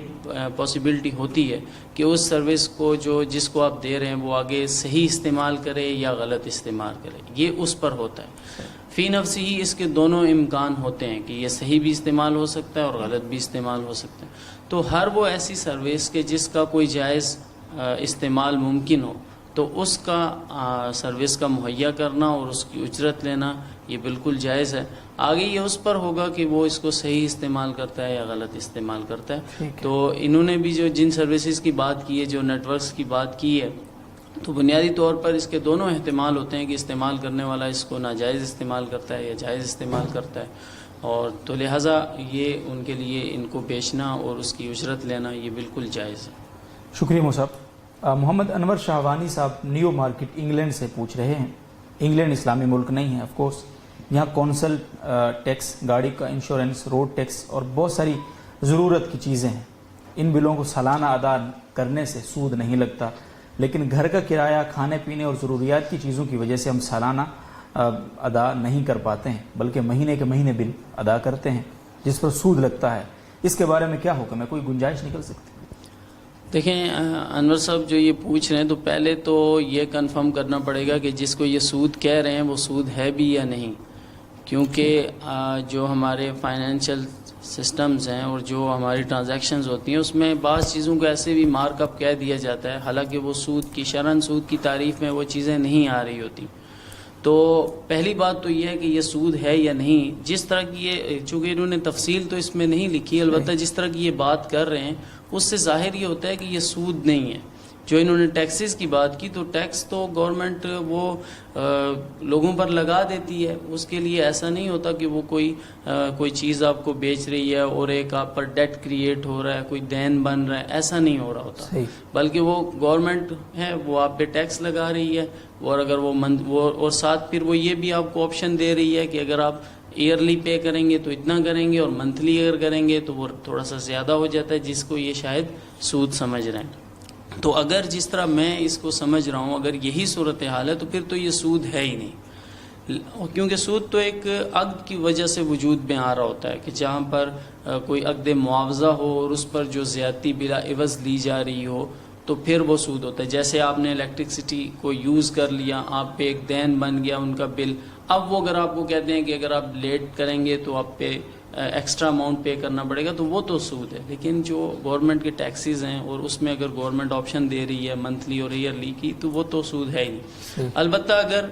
پاسبلٹی ہوتی ہے کہ اس سروس کو جس کو آپ دے رہے ہیں وہ آگے صحیح استعمال کرے یا غلط استعمال کرے، یہ اس پر ہوتا ہے۔ فی نفس ہی اس کے دونوں امکان ہوتے ہیں کہ یہ صحیح بھی استعمال ہو سکتا ہے اور غلط بھی استعمال ہو سکتا ہے۔ تو ہر وہ ایسی سروس کے جس کا کوئی جائز استعمال ممکن ہو تو اس کا سروس کا مہیا کرنا اور اس کی اجرت لینا یہ بالکل جائز ہے۔ آگے یہ اس پر ہوگا کہ وہ اس کو صحیح استعمال کرتا ہے یا غلط استعمال کرتا ہے۔ تو انہوں نے بھی جن سروسز کی بات کی ہے، جو نیٹ ورکس کی بات کی ہے، تو بنیادی طور پر اس کے دونوں احتمال ہوتے ہیں کہ استعمال کرنے والا اس کو ناجائز استعمال کرتا ہے یا جائز استعمال کرتا ہے، اور تو لہٰذا یہ ان کے لیے ان کو بیچنا اور اس کی اجرت لینا یہ بالکل جائز ہے۔ شکریہ مصعب۔ محمد انور شاہوانی صاحب نیو مارکیٹ انگلینڈ سے پوچھ رہے ہیں، انگلینڈ اسلامی ملک نہیں ہے آف کورس، یہاں کونسل ٹیکس، گاڑی کا انشورنس، روڈ ٹیکس اور بہت ساری ضرورت کی چیزیں ہیں، ان بلوں کو سالانہ ادا کرنے سے سود نہیں لگتا، لیکن گھر کا کرایہ، کھانے پینے اور ضروریات کی چیزوں کی وجہ سے ہم سالانہ ادا نہیں کر پاتے ہیں، بلکہ مہینے کے مہینے بل ادا کرتے ہیں جس پر سود لگتا ہے۔ اس کے بارے میں کیا حکم ہے؟ کوئی گنجائش نکل سکتی ہے؟ دیکھیں انور صاحب جو یہ پوچھ رہے ہیں تو پہلے تو یہ کنفرم کرنا پڑے گا کہ جس کو یہ سود کہہ رہے ہیں وہ سود ہے بھی یا نہیں، کیونکہ جو ہمارے فائنینشیل سسٹمز ہیں اور جو ہماری ٹرانزیکشنز ہوتی ہیں اس میں بعض چیزوں کو ایسے بھی مارک اپ کہہ دیا جاتا ہے، حالانکہ وہ سود کی شرعاً سود کی تعریف میں وہ چیزیں نہیں آ رہی ہوتی۔ تو پہلی بات تو یہ ہے کہ یہ سود ہے یا نہیں۔ جس طرح کی یہ، چونکہ انہوں نے تفصیل تو اس میں نہیں لکھی، البتہ جس طرح کی یہ بات کر رہے ہیں اس سے ظاہر یہ ہوتا ہے کہ یہ سود نہیں ہے۔ جو انہوں نے ٹیکسز کی بات کی، تو ٹیکس تو گورنمنٹ وہ لوگوں پر لگا دیتی ہے، اس کے لیے ایسا نہیں ہوتا کہ وہ کوئی چیز آپ کو بیچ رہی ہے اور ایک آپ پر ڈیٹ کریٹ ہو رہا ہے، کوئی دین بن رہا ہے، ایسا نہیں ہو رہا ہوتا، بلکہ وہ گورنمنٹ ہے وہ آپ پہ ٹیکس لگا رہی ہے، اور اگر وہ اور ساتھ پھر وہ یہ بھی آپ کو آپشن دے رہی ہے کہ اگر آپ ایئرلی پے کریں گے تو اتنا کریں گے، اور منتھلی اگر کریں گے تو وہ تھوڑا سا زیادہ ہو جاتا ہے، جس کو یہ شاید سود سمجھ رہے ہیں۔ تو اگر جس طرح میں اس کو سمجھ رہا ہوں اگر یہی صورتحال ہے تو پھر تو یہ سود ہے ہی نہیں، کیونکہ سود تو ایک عقد کی وجہ سے وجود میں آ رہا ہوتا ہے کہ جہاں پر کوئی عقد معاوضہ ہو اور اس پر جو زیادتی بلا عوض لی جا رہی ہو تو پھر وہ سود ہوتا ہے۔ جیسے آپ نے الیکٹرسٹی کو یوز کر لیا، آپ پہ ایک دین بن گیا ان کا بل، اب وہ اگر آپ کو کہتے ہیں کہ اگر آپ لیٹ کریں گے تو آپ پہ ایکسٹرا اماؤنٹ پے کرنا پڑے گا، تو وہ تو سود ہے۔ لیکن جو گورنمنٹ کے ٹیکسیز ہیں اور اس میں اگر گورنمنٹ آپشن دے رہی ہے منتھلی اور ایئرلی کی، تو وہ تو سود ہے ہی نہیں۔ البتہ اگر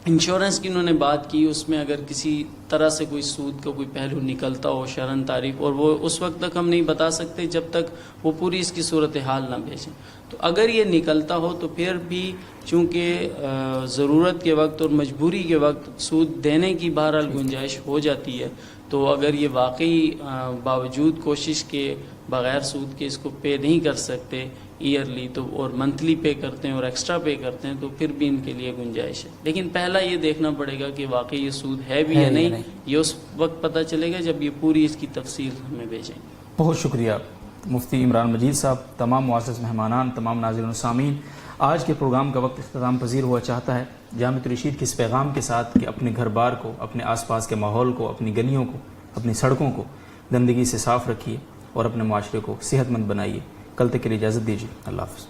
انشورنس کی انہوں نے بات کی، اس میں اگر کسی طرح سے کوئی سود کا کوئی پہلو نکلتا ہو شرعاً تعریف، اور وہ اس وقت تک ہم نہیں بتا سکتے جب تک وہ پوری اس کی صورتحال نہ بھیجیں، تو اگر یہ نکلتا ہو تو پھر بھی چونکہ ضرورت کے وقت اور مجبوری کے وقت سود دینے کی بہرحال گنجائش ہو جاتی ہے، تو اگر یہ واقعی باوجود کوشش کے بغیر سود کے اس کو پے نہیں کر سکتے ایئرلی تو اور منتھلی پے کرتے ہیں اور ایکسٹرا پے کرتے ہیں، تو پھر بھی ان کے لیے گنجائش ہے۔ لیکن پہلا یہ دیکھنا پڑے گا کہ واقعی یہ سود ہے بھی یا نہیں، یہ اس وقت پتہ چلے گا جب یہ پوری اس کی تفصیل ہمیں بھیجیں گے۔ بہت شکریہ مفتی عمران مجید صاحب، تمام معزز مہمانان، تمام ناظرین و سامعین، آج کے پروگرام کا وقت اختتام پذیر ہوا چاہتا ہے جامعۃ الرشید کے اس پیغام کے ساتھ کہ اپنے گھر بار کو، اپنے آس پاس کے ماحول کو، اپنی گلیوں کو، اپنی سڑکوں کو گندگی سے صاف رکھیے اور اپنے معاشرے کو صحت مند بنائیے۔ کل تک کے لیے اجازت دیجیے، اللہ حافظ۔